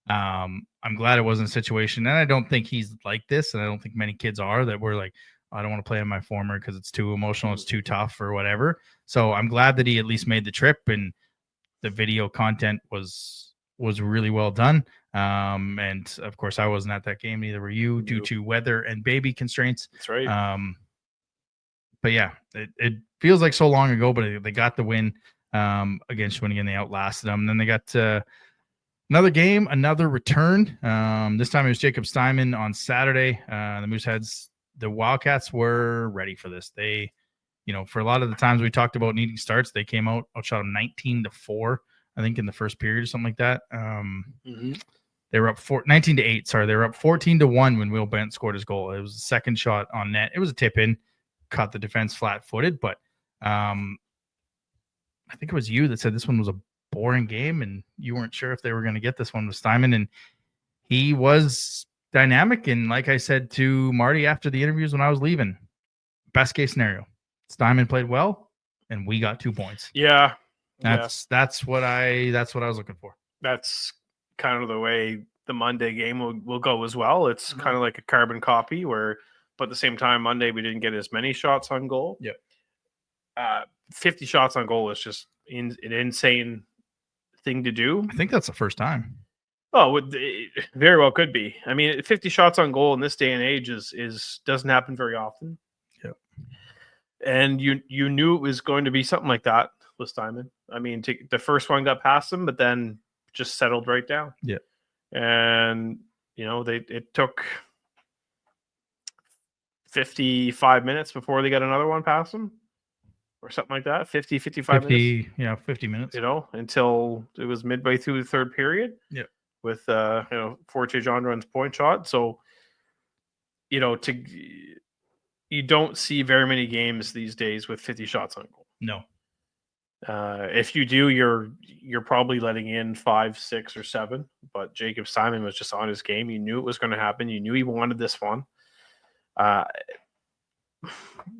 I'm glad it wasn't a situation, and I don't think he's like this, and I don't think many kids are, that we're like, I don't want to play on my former because it's too emotional, it's too tough or whatever. So I'm glad that he at least made the trip, and the video content was really well done. And of course I wasn't at that game, neither were you, due to weather and baby constraints. That's right. But yeah, it feels like so long ago, but they got the win against Shawinigan. They outlasted them. And then they got another game, another return. This time it was Jacob Steinman on Saturday. The Mooseheads, the Wildcats were ready for this. They, for a lot of the times we talked about needing starts, they came outshot them 19-4, I think, in the first period or something like that. They were up 19-8. Sorry, they were up 14-1 when Will Bent scored his goal. It was the second shot on net. It was a tip in, caught the defense flat-footed, but I think it was you that said this one was a boring game, and you weren't sure if they were going to get this one with Steinman, and he was dynamic. And like I said to Marty after the interviews when I was leaving, best case scenario, Steinman played well and we got 2 points. Yeah. That's what I was looking for. That's kind of the way the Monday game will go as well. It's kind of like a carbon copy but at the same time, Monday we didn't get as many shots on goal. Yep. 50 shots on goal is just an insane thing to do. I think that's the first time. Oh, it very well could be. I mean, 50 shots on goal in this day and age is doesn't happen very often. Yep. And you knew it was going to be something like that with Steinman. I mean, the first one got past him, but then just settled right down. Yeah. And, it took 55 minutes before they got another one past them or something like that. 55 minutes. Yeah, 50 minutes. Until it was midway through the third period. Yeah. With, Forte Gendron's point shot. So, you don't see very many games these days with 50 shots on goal. No. If you do, you're probably letting in 5, 6, or 7. But Jacob Simon was just on his game. You knew it was going to happen. You knew he wanted this one. But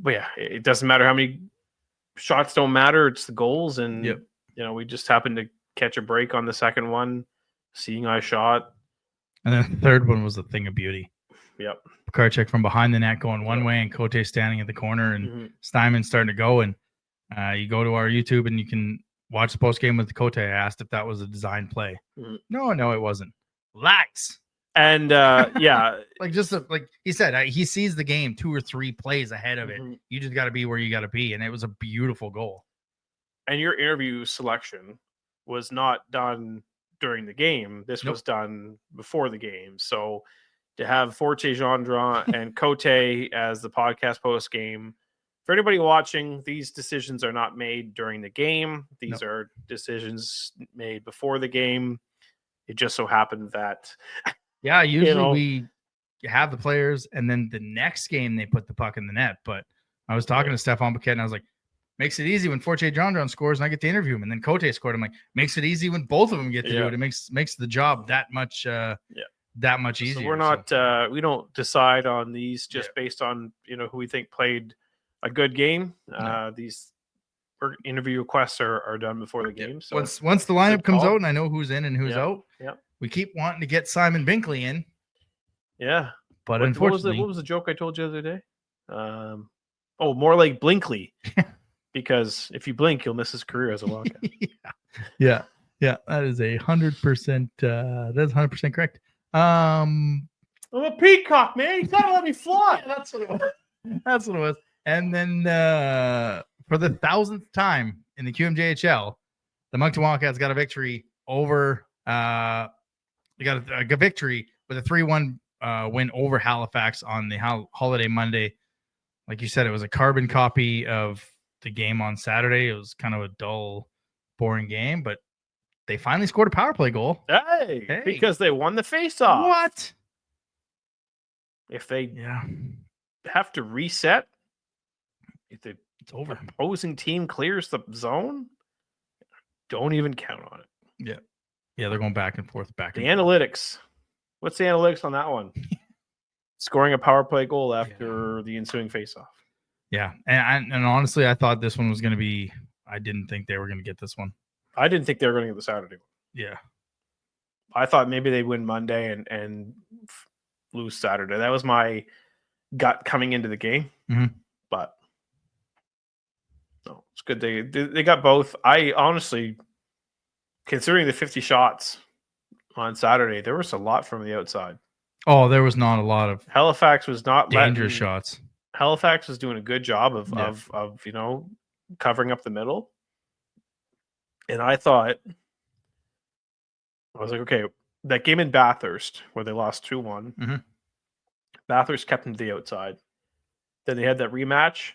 yeah, it doesn't matter how many shots. Don't matter. It's the goals, and we just happened to catch a break on the second one. Seeing eye shot, and then the third one was a thing of beauty. Yep. Karchek from behind the net going one way, and Cote standing at the corner, and Steinman starting to go. And you go to our YouTube and you can watch the post game with Cote. I asked if that was a design play. No, it wasn't. Relax. And like he said, he sees the game 2 or 3 plays ahead of it. You just got to be where you got to be, and it was a beautiful goal. And your interview selection was not done during the game. This was done before the game. So to have Forte Gendron and Cote as the podcast post game, for anybody watching, these decisions are not made during the game. These are decisions made before the game. It just so happened that usually we have the players, and then the next game they put the puck in the net. But I was talking to Stefan Paquette, and I was like, makes it easy when Forte Gendron scores and I get to interview him. And then Cote scored. I'm like, makes it easy when both of them get to do it. It makes the job that much easier. So we're not we don't decide on these just based on who we think played a good game. These interview requests are done before the game. So once the lineup comes out and I know who's in and who's out, we keep wanting to get Simon Binkley in. Yeah. But unfortunately, what was the joke I told you the other day? More like Blinkley. Because if you blink, you'll miss his career as a Wildcat. Yeah. That is 100%. That's 100% correct. I'm a peacock, man. You gotta let me fly. That's what it was. And then for the 1000th time in the QMJHL, the Moncton Wildcats got a victory over. They got a victory with a 3-1 win over Halifax on the holiday Monday. Like you said, it was a carbon copy of the game on Saturday. It was kind of a dull, boring game, but they finally scored a power play goal. Hey. Because they won the faceoff. What? If they have to reset, it's over. Opposing team clears the zone, don't even count on it. Yeah, they're going back and forth. Analytics. What's the analytics on that one? Scoring a power play goal after the ensuing faceoff. Yeah, and honestly, I thought this one was going to be. I didn't think they were going to get this one. I didn't think they were going to get the Saturday one. Yeah, I thought maybe they win Monday and lose Saturday. That was my gut coming into the game. But no, it's good they got both. I honestly, considering the 50 shots on Saturday, there was a lot from the outside. Oh, there was not a lot of Halifax was not dangerous shots. Halifax was doing a good job of covering up the middle. And I was like, okay, that game in Bathurst where they lost 2-1, Bathurst kept them to the outside. Then they had that rematch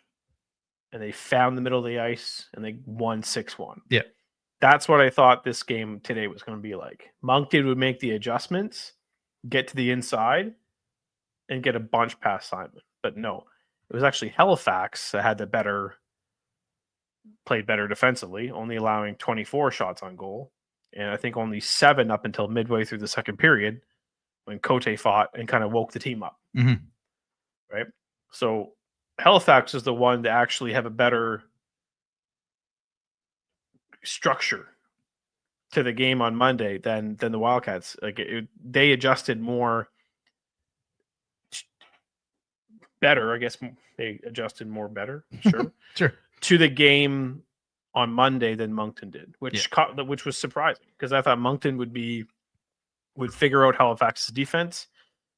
and they found the middle of the ice and they won 6-1. Yeah. That's what I thought this game today was going to be like. Moncton would make the adjustments, get to the inside, and get a bunch past Simon. But no, it was actually Halifax that had played better defensively, only allowing 24 shots on goal. And I think only 7 up until midway through the second period when Cote fought and kind of woke the team up. Right? So Halifax is the one to actually have a better structure to the game on Monday than the Wildcats. Like they adjusted more better. I guess they adjusted more better. Sure. To the game on Monday than Moncton did, which was surprising because I thought Moncton would figure out Halifax's defense,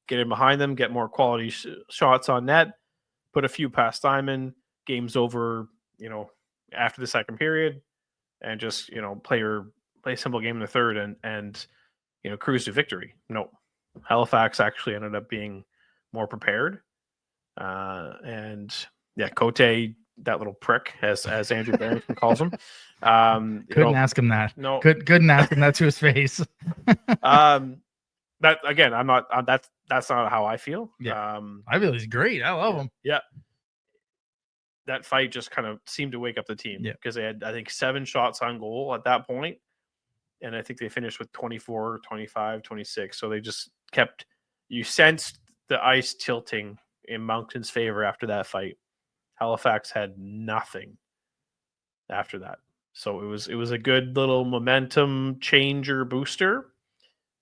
get in behind them, get more quality shots on net, put a few past Simon. Game's over, after the second period, and just play a simple game in the third. And cruise to victory. No, Halifax actually ended up being more prepared. And yeah, Cote, that little prick, as Andrew Barrington calls him. Couldn't ask him that. No, couldn't ask him that to his face. That again, I'm not. That's not how I feel. Yeah, I feel he's great. I love him. Yeah, that fight just kind of seemed to wake up the team because they had, I think, 7 shots on goal at that point, and I think they finished with 24, 25, 26. So they just kept. You sensed the ice tilting in Moncton's favor after that fight. Halifax had nothing after that, so it was a good little momentum changer booster.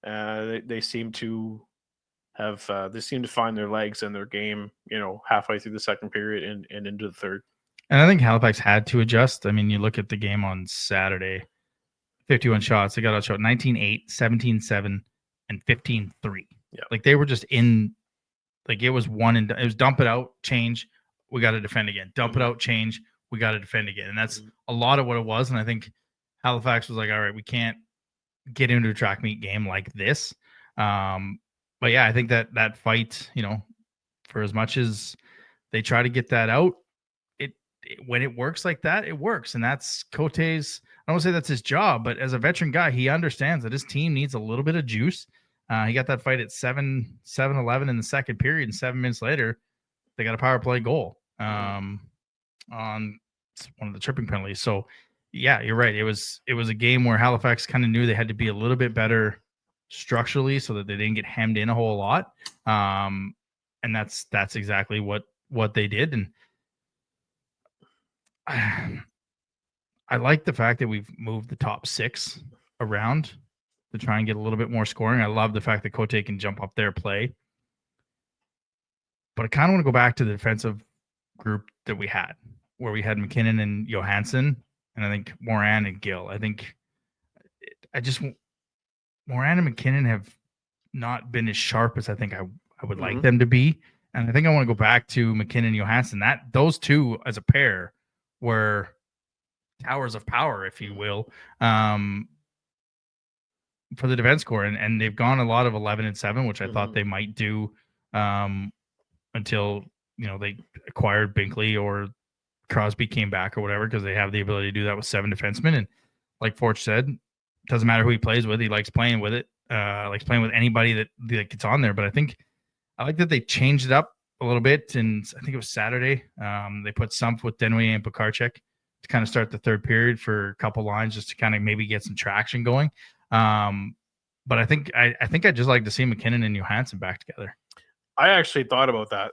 They seem to have find their legs and their game, halfway through the second period and into the third. And I think Halifax had to adjust. I mean, you look at the game on Saturday, 51 shots. They got outshot 19-8, 17-7, and 15-3. Yeah. Like they were just in, like it was it was dump it out, change, we got to defend again. Dump it out, change, we got to defend again. And that's a lot of what it was. And I think Halifax was like, all right, we can't get into a track meet game like this. But yeah, I think that fight, for as much as they try to get that out, when it works like that, it works. And that's Cote's, I don't want to say that's his job, but as a veteran guy, he understands that his team needs a little bit of juice. He got that fight at 7-11 in the second period, and 7 minutes later, they got a power play goal on one of the tripping penalties. So yeah, you're right. It was a game where Halifax kind of knew they had to be a little bit better structurally so that they didn't get hemmed in a whole lot. And that's exactly what they did. And I like the fact that we've moved the top 6 around to try and get a little bit more scoring. I love the fact that Cote can jump up there, play. But I kind of want to go back to the defensive group that we had, where we had McKinnon and Johansson, and I think Moran and Gill. I think Moran and McKinnon have not been as sharp as I think I would like them to be. And I think I want to go back to McKinnon and Johansson. Those two as a pair were towers of power, if you will, for the defense core. And they've gone a lot of 11-7, which I thought they might do until, they acquired Binkley or Crosby came back or whatever, because they have the ability to do that with 7 defensemen. And like Forge said, doesn't matter who he plays with. He likes playing with it. Likes playing with anybody that gets on there. But I like that they changed it up a little bit. And I think it was Saturday. They put Sumpf with Denway and Pekarchek to kind of start the third period for a couple lines, just to kind of maybe get some traction going. But I think I'd just like to see McKinnon and Johansson back together. I actually thought about that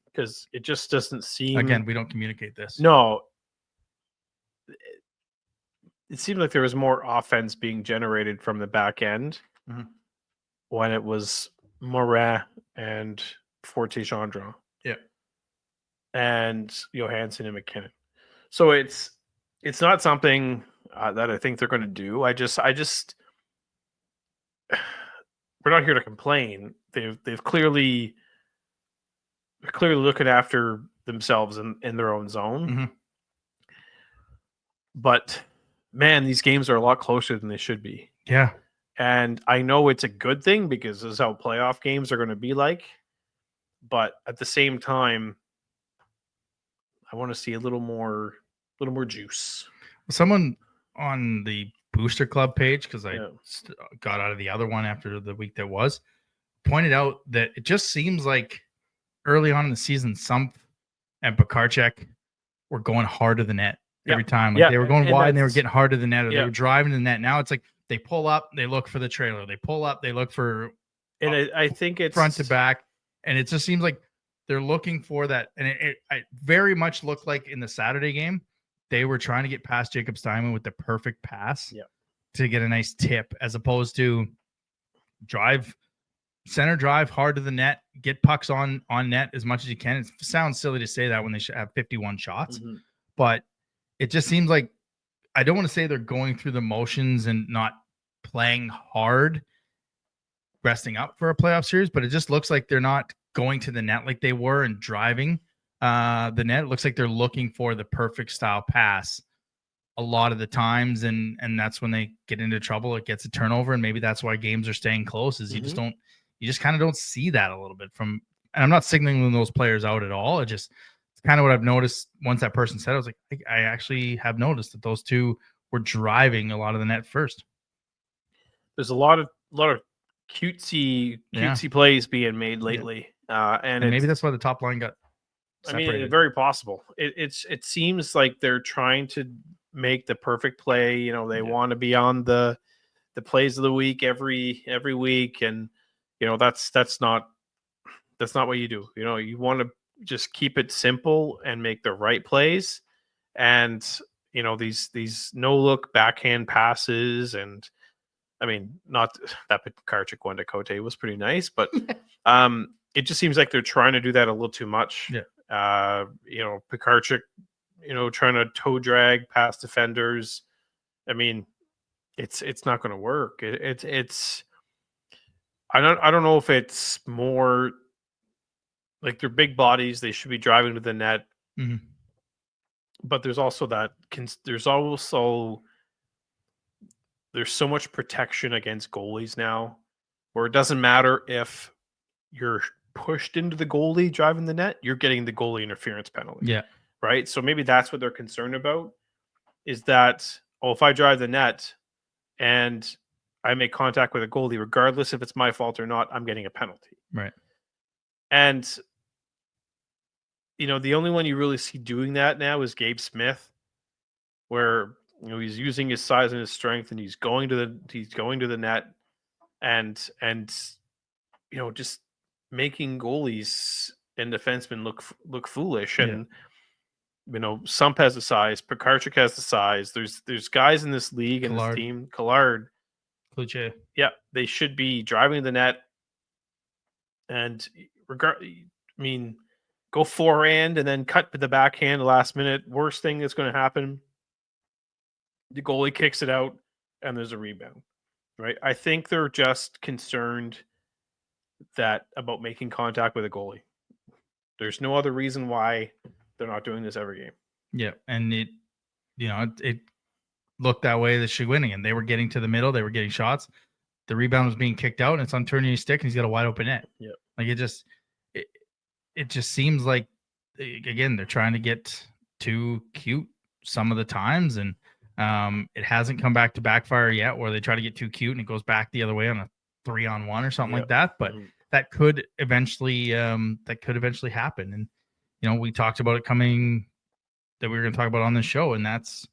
because it just doesn't seem. Again, we don't communicate this. No. It seemed like there was more offense being generated from the back end when it was Morin and Forte Gendron. Yeah. And Johansson and McKinnon. So it's not something that I think they're going to do. We're not here to complain. They're clearly looking after themselves in their own zone. But man, these games are a lot closer than they should be. Yeah. And I know it's a good thing because this is how playoff games are going to be like. But at the same time, I want to see a little more juice. Someone on the Booster Club page, because I got out of the other one after the week that was, pointed out that it just seems like early on in the season, Sumpf and Pekarchek were going hard to the net every time. Like they were going wide and they were getting hard to the net, or they were driving the net. Now it's like they pull up, they look for the trailer. They pull up, they look for. And I think it's front to back, and it just seems like they're looking for that. And it very much looked like in the Saturday game, they were trying to get past Jacob Steinman with the perfect pass to get a nice tip, as opposed to center drive hard to the net, get pucks on net as much as you can. It sounds silly to say that when they should have 51 shots, but it just seems like, I don't want to say they're going through the motions and not playing hard, resting up for a playoff series, but it just looks like they're not going to the net like they were and driving the net. It looks like they're looking for the perfect style pass a lot of the times, and that's when they get into trouble. It gets a turnover, and maybe that's why games are staying close. Is you just kind of don't see that a little bit from. And I'm not signaling those players out at all. It's kind of what I've noticed. Once that person said, I was like, I actually have noticed that those two were driving a lot of the net first. There's a lot of cutesy plays being made lately, and maybe that's why the top line got separated. I mean, very possible. It seems like they're trying to make the perfect play. You know, they want to be on the plays of the week every week, and you know that's not what you do. You know, you want to just keep it simple and make the right plays, and you know these no look backhand passes, and I mean, not that Pekarchik one to Cote was pretty nice, but it just seems like they're trying to do that a little too much. Yeah. You know, Pekarchik, you know, trying to toe drag past defenders. I mean, it's not going to work. It's I don't know if it's more like they're big bodies. They should be driving to the net. Mm-hmm. But there's also there's so much protection against goalies now where it doesn't matter if you're pushed into the goalie driving the net, you're getting the goalie interference penalty. Yeah. Right. So maybe that's what they're concerned about is that, if I drive the net and I make contact with a goalie, regardless if it's my fault or not, I'm getting a penalty. Right. And, you know, the only one you really see doing that now is Gabe Smith, where, you know, he's using his size and his strength, and he's going to the net, and you know, just making goalies and defensemen look foolish. And you know, Sump has the size, Pekarchik has the size. There's guys in this league and this team, Collard, Boucher. Yeah, they should be driving the net, and go forehand and then cut to the backhand last minute. Worst thing that's going to happen, the goalie kicks it out and there's a rebound, right? I think they're just concerned about making contact with a goalie. There's no other reason why they're not doing this every game. Yeah, and it looked that way the Shawinigan, and they were getting to the middle, they were getting shots. The rebound was being kicked out, and it's on Tournier's stick, and he's got a wide open net. Yeah, like it just seems like, again, they're trying to get too cute some of the times, and it hasn't come back to backfire yet, where they try to get too cute and it goes back the other way on a 3-on-1 or something like that. But that could eventually happen. And you know, we talked about it coming, that we were going to talk about on this show, and that's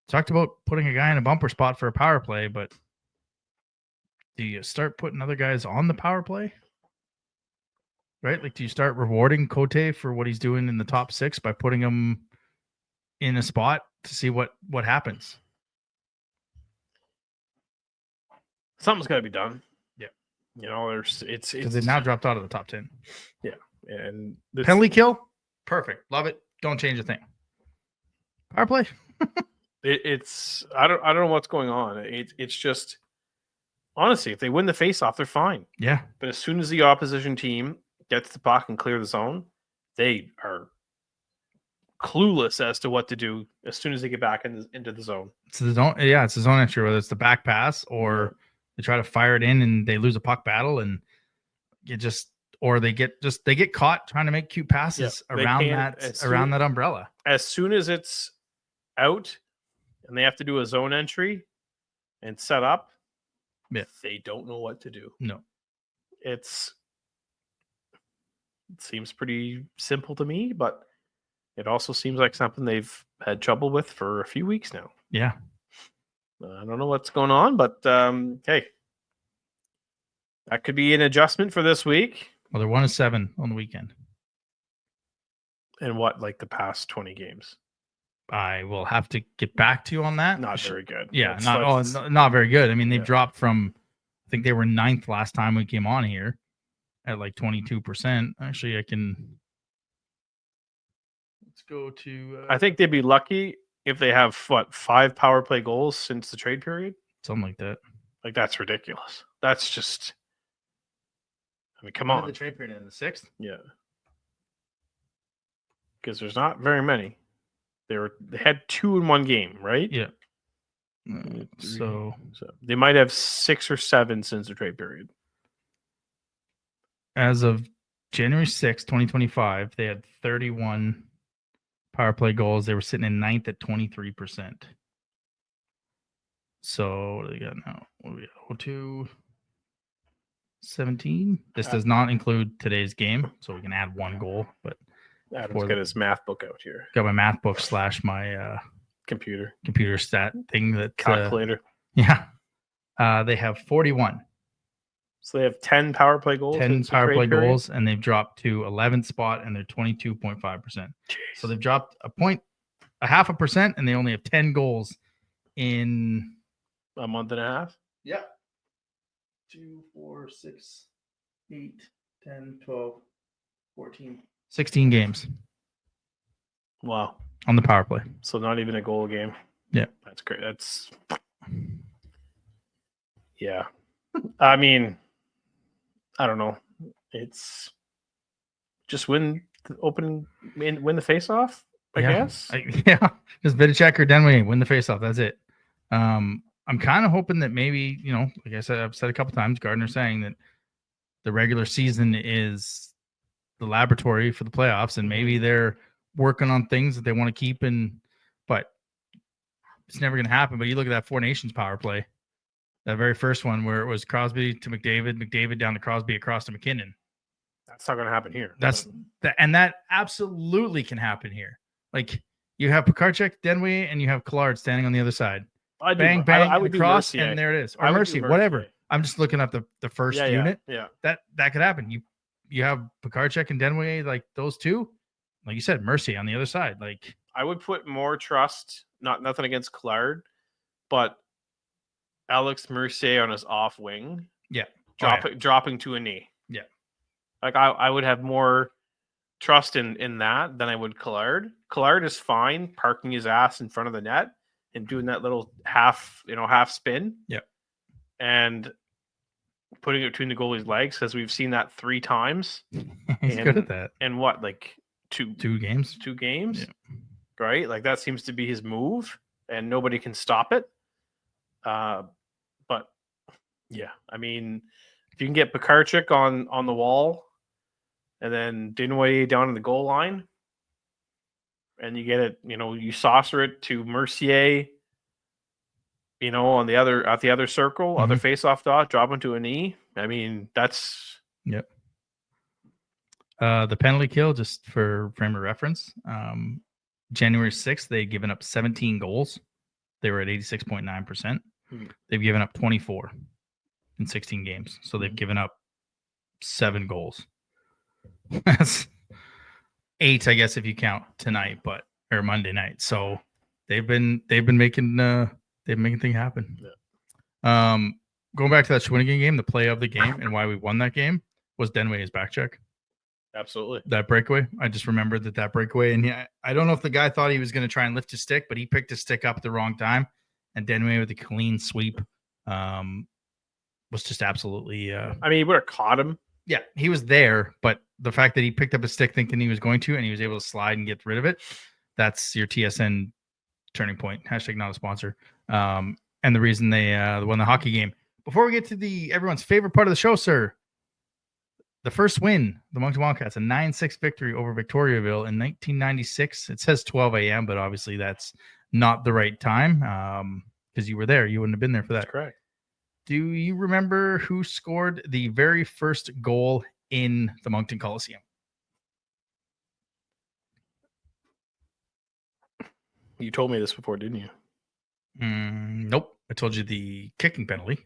talked about putting a guy in a bumper spot for a power play. But do you start putting other guys on the power play? Right? Like, do you start rewarding Cote for what he's doing in the top six by putting him in a spot to see what happens? Something's got to be done. Yeah. You know, it's because they've now dropped out of the top 10. Yeah. And penalty kill, perfect, love it. Don't change a thing. Power play. It's I don't know what's going on. It's just, honestly, if they win the face-off, they're fine. Yeah. But as soon as the opposition team gets the puck and clear the zone, they are clueless as to what to do as soon as they get back into the zone. It's the zone. Yeah, it's the zone entry, whether it's the back pass or they try to fire it in and they lose a puck battle, and they get caught trying to make cute passes around that umbrella. As soon as it's out and they have to do a zone entry and set up, they don't know what to do. No. It seems pretty simple to me, but it also seems like something they've had trouble with for a few weeks now. Yeah. I don't know what's going on, but hey, that could be an adjustment for this week. Well, they're 1-7 on the weekend. And what, like the past 20 games? I will have to get back to you on that. Not very good. Yeah, not very good. I mean, they've dropped from, I think they were 9th last time we came on here at like 22%. Actually, let's go to. I think they'd be lucky if they have 5 power play goals since the trade period. Something like that. Like, that's ridiculous. That's just. I mean, come on. The trade period in the 6th. Yeah. Because there's not very many. They had 2 in one game, right? Yeah. So they might have 6 or 7 since the trade period. As of January 6th, 2025, they had 31 power play goals. They were sitting in 9th at 23%. So what do they got now? What do we got? 02, 17. This does not include today's game, so we can add 1 goal. But Adam's got his math book out here. Got my math book / my computer stat thing that calculator. Yeah. They have 41. So they have 10 power play goals. 10 power play goals, and they've dropped to 11th spot, and they're 22.5%. So they've dropped a 0.5%, and they only have 10 goals in a month and a half. Yeah. 2, 4, 6, 8, 10, 12, 14, 16 games. Wow. On the power play. So not even a goal a game. Yeah. That's great. Yeah. I mean, I don't know. It's just win the face-off, I guess. Just Vidicek or Denway win the face-off. That's it. I'm kind of hoping that maybe, like I said, I've said a couple times, Gardner saying that the regular season is the laboratory for the playoffs, and maybe they're working on things that they want to keep but it's never going to happen. But you look at that Four Nations power play, that very first one where it was Crosby to McDavid down to Crosby across to McKinnon. That's not going to happen here. And that absolutely can happen here. Like you have Pekarchek, Denway, and you have Collard standing on the other side. Bang, I would across, do and there it is. Or Mercy, whatever. I'm just looking at the first unit. Yeah. That could happen. You have Pekarchek and Denway, like those two. Like you said, Mercy on the other side. Like I would put more trust, nothing against Collard, but Alex Mercier on his off wing. Yeah. Dropping to a knee. Yeah. Like I would have more trust in that than I would Collard. Collard is fine parking his ass in front of the net and doing that little half spin. Yeah. And putting it between the goalie's legs, because we've seen that 3 times. He's good at that. And what, like two games? 2 games? Yeah. Right? Like that seems to be his move, and nobody can stop it. But yeah, I mean, if you can get Pekarchek on the wall and then Dinwiddie down in the goal line, and you get it, you saucer it to Mercier, on the other circle, other face-off dot, drop him to a knee. I mean, that's yep. The penalty kill, just for frame of reference, January 6th, they'd given up 17 goals. They were at 86.9%. They've given up 24 in 16 games. So they've given up 7 goals. That's 8, I guess, if you count tonight, or Monday night. So they've been making things happen. Yeah. Going back to that Shawinigan game, the play of the game and why we won that game was Denway's back check. Absolutely. That breakaway. I just remembered that breakaway. And I don't know if the guy thought he was going to try and lift his stick, but he picked his stick up at the wrong time. And Denway with a clean sweep was just absolutely. I mean, he would have caught him. Yeah, he was there. But the fact that he picked up his stick thinking he was going to, and he was able to slide and get rid of it, that's your TSN turning point. # not a sponsor. And the reason they won the hockey game. Before we get to everyone's favorite part of the show, sir. The first win, the Moncton Wildcats, a 9-6 victory over Victoriaville in 1996. It says 12 a.m., but obviously that's not the right time because you were there. You wouldn't have been there for that. That's correct. Do you remember who scored the very first goal in the Moncton Coliseum? You told me this before, didn't you? Nope. I told you the kicking penalty.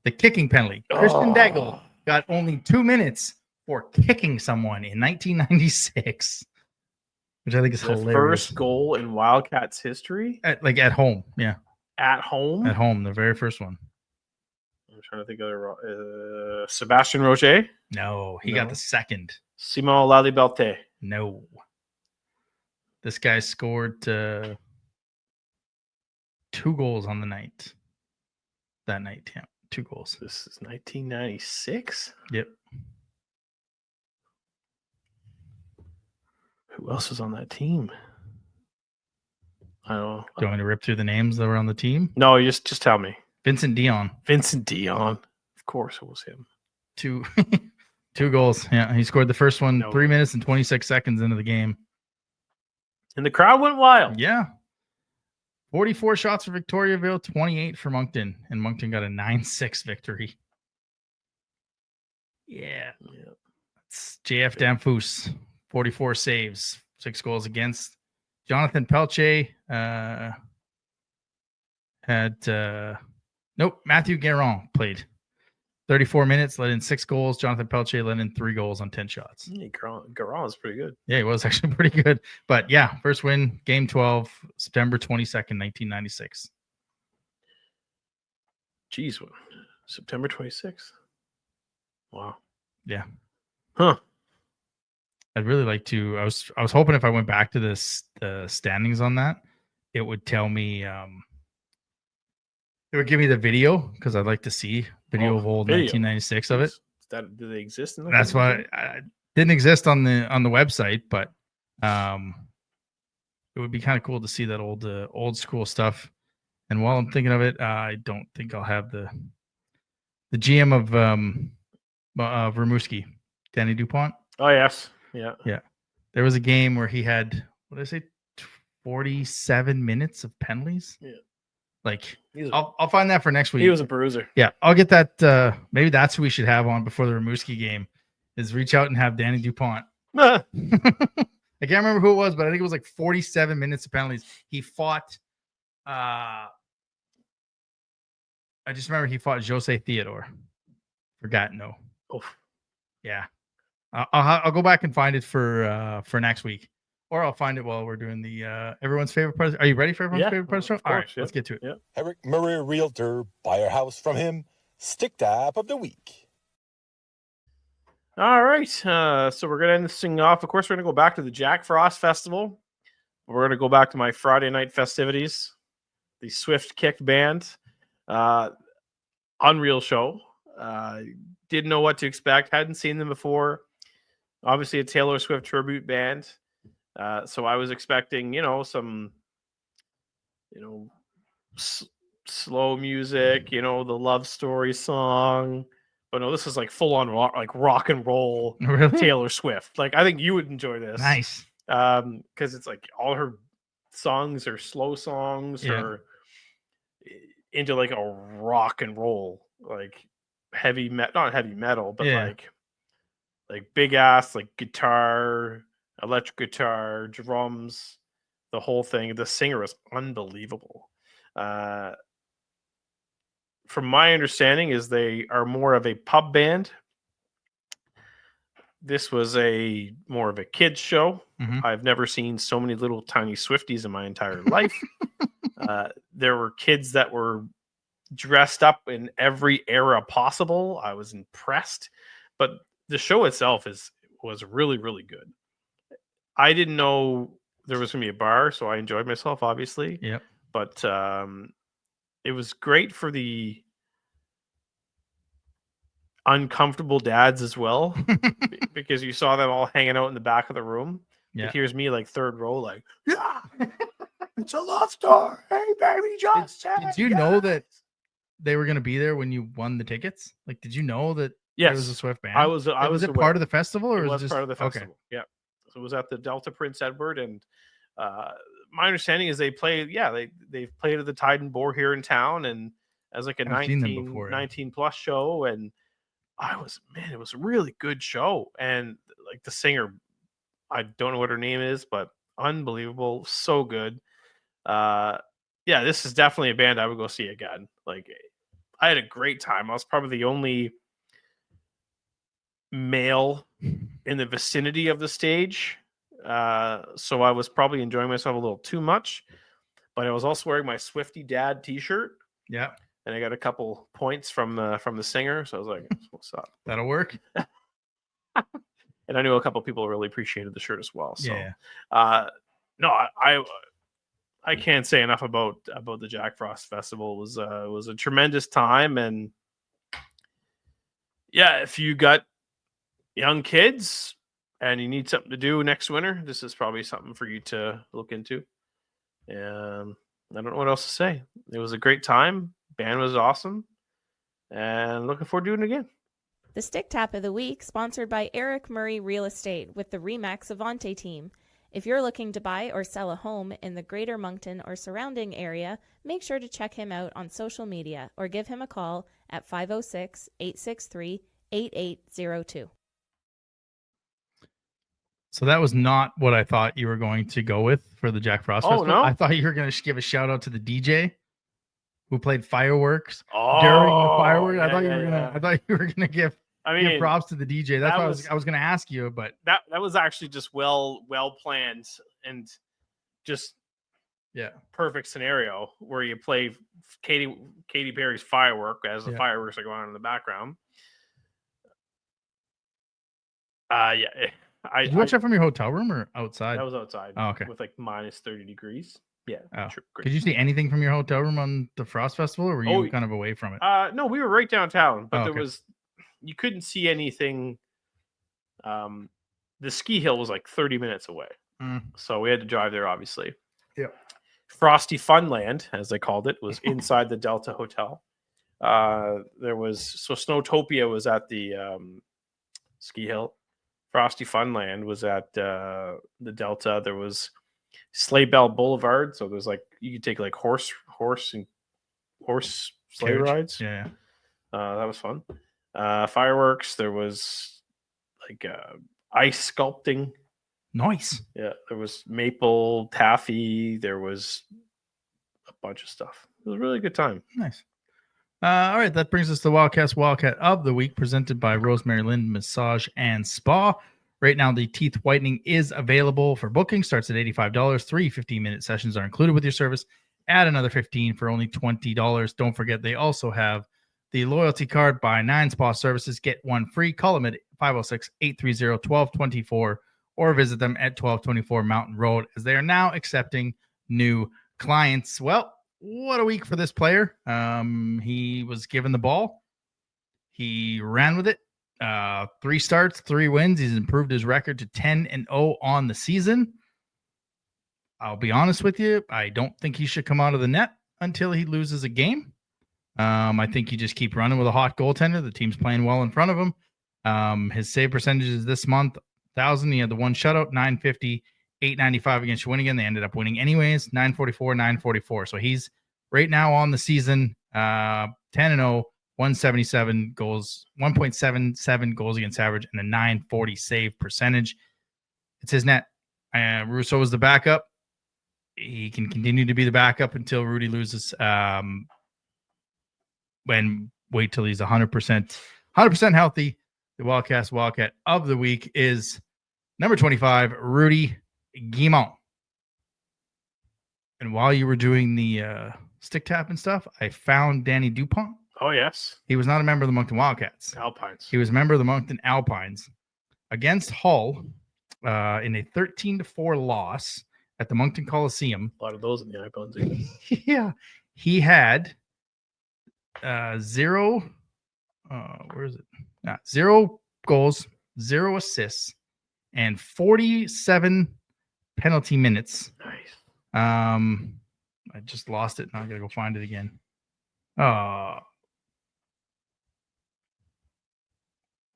The kicking penalty. Christian Daigle got only 2 minutes for kicking someone in 1996, which I think is hilarious. First goal in Wildcats history? At home, yeah. At home? At home, the very first one. I'm trying to think of Sebastian Rocher? No, he got the second. Simon Laliberte? No. This guy scored 2 goals on the night. That night, yeah. 2 goals. This is 1996? Yep. Who else was on that team? I don't know. Do you want me to rip through the names that were on the team? No, you just tell me. Vincent Dion. Vincent Dion. Of course it was him. Two goals. Yeah, he scored the first one No 3 way. minutes and 26 seconds into the game. And the crowd went wild. Yeah. 44 shots for Victoriaville, 28 for Moncton. And Moncton got a 9-6 victory. Yeah. It's JF Damphus, 44 saves, 6 goals against. Jonathan Pelche Matthew Guérin played 34 minutes, let in 6 goals. Jonathan Pelche let in 3 goals on 10 shots. Garon was pretty good. Yeah, he was actually pretty good. But yeah, first win, game 12, September 22nd, 1996. Jeez, September 26th. Wow. Yeah. Huh. I'd really like to. I was hoping if I went back to the standings on that, it would tell me. It would give me the video because I'd like to see video of old 1996 of it. Do they exist? That's why it didn't exist on the website, but it would be kind of cool to see that old school stuff. And while I'm thinking of it, I don't think I'll have the GM of Rimouski, Danny Dupont. Oh yes. Yeah. Yeah. There was a game where he had, what did I say, 47 minutes of penalties. Yeah. Like, I'll find that for next week. He was a bruiser. Yeah. I'll get that. Maybe that's who we should have on before the Rimouski game, is reach out and have Danny Dupont. I can't remember who it was, but I think it was like 47 minutes of penalties. He fought, I just remember he fought Jose Theodore for Gatineau. Oh. Yeah. I'll go back and find it for next week, or I'll find it while we're doing the everyone's favorite part. Are you ready for everyone's favorite part of the show? All right, let's get to it. Yeah. Eric Murray, Realtor, buy our house from him. Stick Tap of the Week. All right. So we're gonna end this thing off. Of course, we're gonna go back to the Jack Frost Festival. We're gonna go back to my Friday night festivities. The Swift Kicked Band, unreal show. Didn't know what to expect. Hadn't seen them before. Obviously, a Taylor Swift tribute band. So I was expecting, some, slow music, the love story song. But no, this is like full on rock and roll. Really? Taylor Swift. Like, I think you would enjoy this. Nice. Because it's like all her songs are slow songs or into like a rock and roll, like not heavy metal, but like big ass, like guitar, electric guitar, drums, the whole thing. The singer is unbelievable. From my understanding is they are more of a pub band. This was more of a kids show. Mm-hmm. I've never seen so many little tiny Swifties in my entire life. There were kids that were dressed up in every era possible. I was impressed, but the show itself was really, really good. I didn't know there was going to be a bar, so I enjoyed myself, obviously. Yep. But it was great for the uncomfortable dads as well, because you saw them all hanging out in the back of the room. Yeah. Here's me, like third row, like, yeah, it's a love story. Hey, baby, just did you know that they were going to be there when you won the tickets? Like, did you know that there was a Swift band? Was it part of the festival, or it was just part of the festival? Okay. Yeah. So it was at the Delta Prince Edward, and my understanding is they played. Yeah, they've played at the Tide and Boar here in town, and as like a 19 plus show, and it was a really good show, and like the singer, I don't know what her name is, but unbelievable, so good. This is definitely a band I would go see again. Like, I had a great time. I was probably the only male in the vicinity of the stage, so I was probably enjoying myself a little too much, but I was also wearing my Swiftie Dad t-shirt. Yeah. And I got a couple points from the singer, so I was like, what's up? That'll work. And I knew a couple people really appreciated the shirt as well. So no, I can't say enough about the Jack Frost Festival. It was a tremendous time, and if you got young kids and you need something to do next winter, this is probably something for you to look into. And I don't know what else to say. It was a great time. Band was awesome. And looking forward to doing it again. The Stick Tap of the Week, sponsored by Eric Murray Real Estate with the Remax Avante team. If you're looking to buy or sell a home in the Greater Moncton or surrounding area, make sure to check him out on social media or give him a call at 506-863-8802. So that was not what I thought you were going to go with for the Jack Frost Festival. No? I thought you were going to give a shout out to the DJ who played fireworks during the fireworks. I thought you were gonna give props to the DJ. That's what I was going to ask you, but that was actually just well planned and just perfect scenario where you play Katy Perry's Firework as the fireworks are going on in the background. Did you watch that from your hotel room or outside? That was outside. Oh, okay. With like minus 30 degrees. Yeah. Oh. Sure, Did you see anything from your hotel room on the Frost Festival, or were you kind of away from it? No, we were right downtown, but you couldn't see anything. The ski hill was like 30 minutes away. So we had to drive there, obviously. Yeah. Frosty Funland, as they called it, was inside the Delta Hotel. Snowtopia was at the ski hill. Frosty Funland was at the Delta. There was Sleigh Bell Boulevard, so there's like you could take like horse sleigh rides. Yeah. That was fun. Fireworks. There was like ice sculpting. Nice. Yeah, there was maple taffy. There was a bunch of stuff. It was a really good time. Nice. All right, that brings us to Wildcast Wildcat of the Week, presented by Rosemary Lynn Massage and Spa. Right now, the teeth whitening is available for booking. Starts at $85. 3 15-minute sessions are included with your service. Add another $15 for only $20. Don't forget, they also have the loyalty card. Buy 9 spa services, get 1 free. Call them at 506-830-1224 or visit them at 1224 Mountain Road, as they are now accepting new clients. Well, what a week for this player. He was given the ball. He ran with it. 3 starts, 3 wins. He's improved his record to 10-0 on the season. I'll be honest with you. I don't think he should come out of the net until he loses a game. I think you just keep running with a hot goaltender. The team's playing well in front of him. His save percentages this month, 1,000. He had the 1 shutout, 950, 895 against Shawinigan. They ended up winning anyways, 944, 944. So he's right now on the season, 10-0, 177 goals, 1.77 goals against average, and a 940 save percentage. It's his net. Russo is the backup. He can continue to be the backup until Rudy loses. Wait till he's 100% healthy. The Wildcat of the Week is number 25, Rudy Guimont. And while you were doing the stick tap and stuff, I found Danny Dupont. Oh, yes. He was not a member of the Moncton Wildcats. Alpines. He was a member of the Moncton Alpines against Hull in a 13-4 loss at the Moncton Coliseum. A lot of those in the Alpines. Yeah. He had 0 goals, 0 assists, and 47 penalty minutes. Nice. I just lost it. Now I gotta go find it again.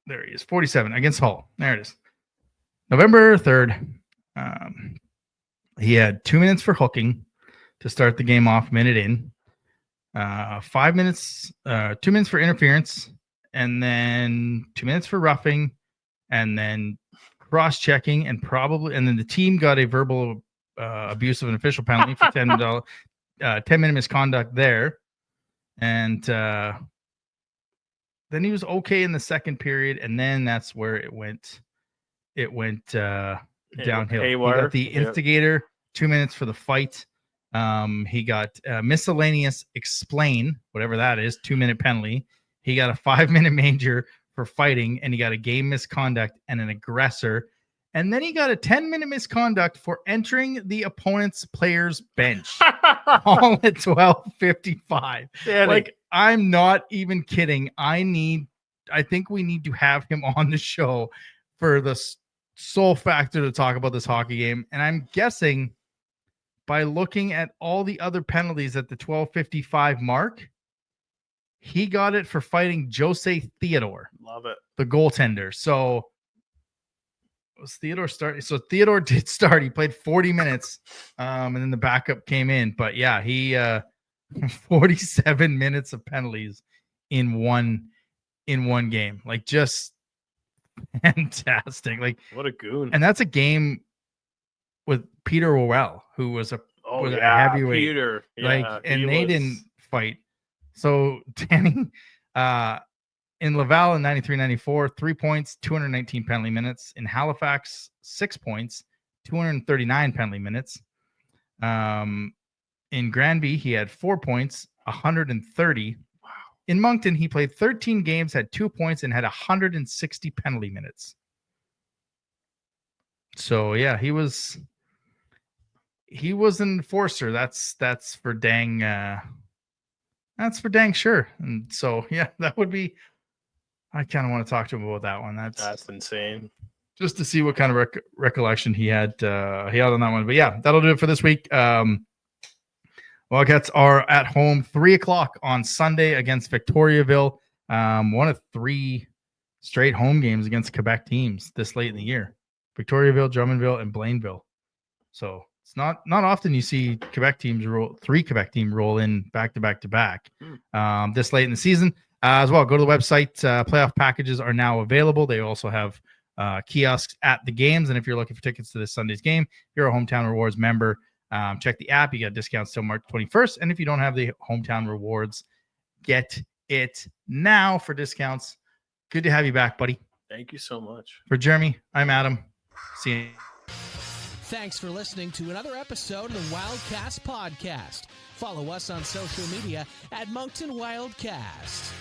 There he is. 47 against Hull. There it is. November 3rd. He had 2 minutes for hooking to start the game off, minute in. 5 minutes, 2 minutes for interference, and then 2 minutes for roughing, and then cross-checking, and then the team got a verbal abuse of an official penalty for 10-minute misconduct there. And then he was okay in the second period, and then that's where it went downhill. He got the instigator, 2 minutes for the fight. He got miscellaneous explain, whatever that is, 2-minute penalty. He got a 5-minute major for fighting, and he got a game misconduct and an aggressor. And then he got a 10-minute misconduct for entering the opponent's player's bench. All at 12:55. Like, I'm not even kidding. I think we need to have him on the show for the sole factor to talk about this hockey game. And I'm guessing by looking at all the other penalties at the 12:55 mark. He got it for fighting Jose Theodore, Love it. the goaltender. So was Theodore starting? So Theodore did start. He played 40 minutes, and then the backup came in. But yeah, he 47 minutes of penalties in one game. Like, just fantastic. Like, What a goon. and that's a game with Peter Worrell, who was a heavyweight. Peter. Like, Yeah, and they didn't fight. So Danny, in Laval in 93-94, 3 points, 219 penalty minutes. In Halifax, 6 points, 239 penalty minutes. In Granby, he had 4 points, 130. Wow. In Moncton, he played 13 games, had 2 points, and had 160 penalty minutes. So yeah, he was an enforcer. That's for dang. That's for dang sure. And so yeah, that would be. I kind of want to talk to him about that one. That's insane. Just to see what kind of recollection he had on that one. But yeah, that'll do it for this week. Wildcats are at home 3:00 on Sunday against Victoriaville. One of 3 straight home games against Quebec teams this late in the year. Victoriaville, Drummondville, and Blainville. So it's not often you see Quebec teams three Quebec teams roll in back to back this late in the season. As well, go to the website. Playoff packages are now available. They also have kiosks at the games. And if you're looking for tickets to this Sunday's game, if you're a Hometown Rewards member, check the app. You got discounts till March 21st. And if you don't have the Hometown Rewards, get it now for discounts. Good to have you back, buddy. Thank you so much. For Jeremy, I'm Adam. See you. Thanks for listening to another episode of the Wildcast podcast. Follow us on social media at Moncton Wildcast.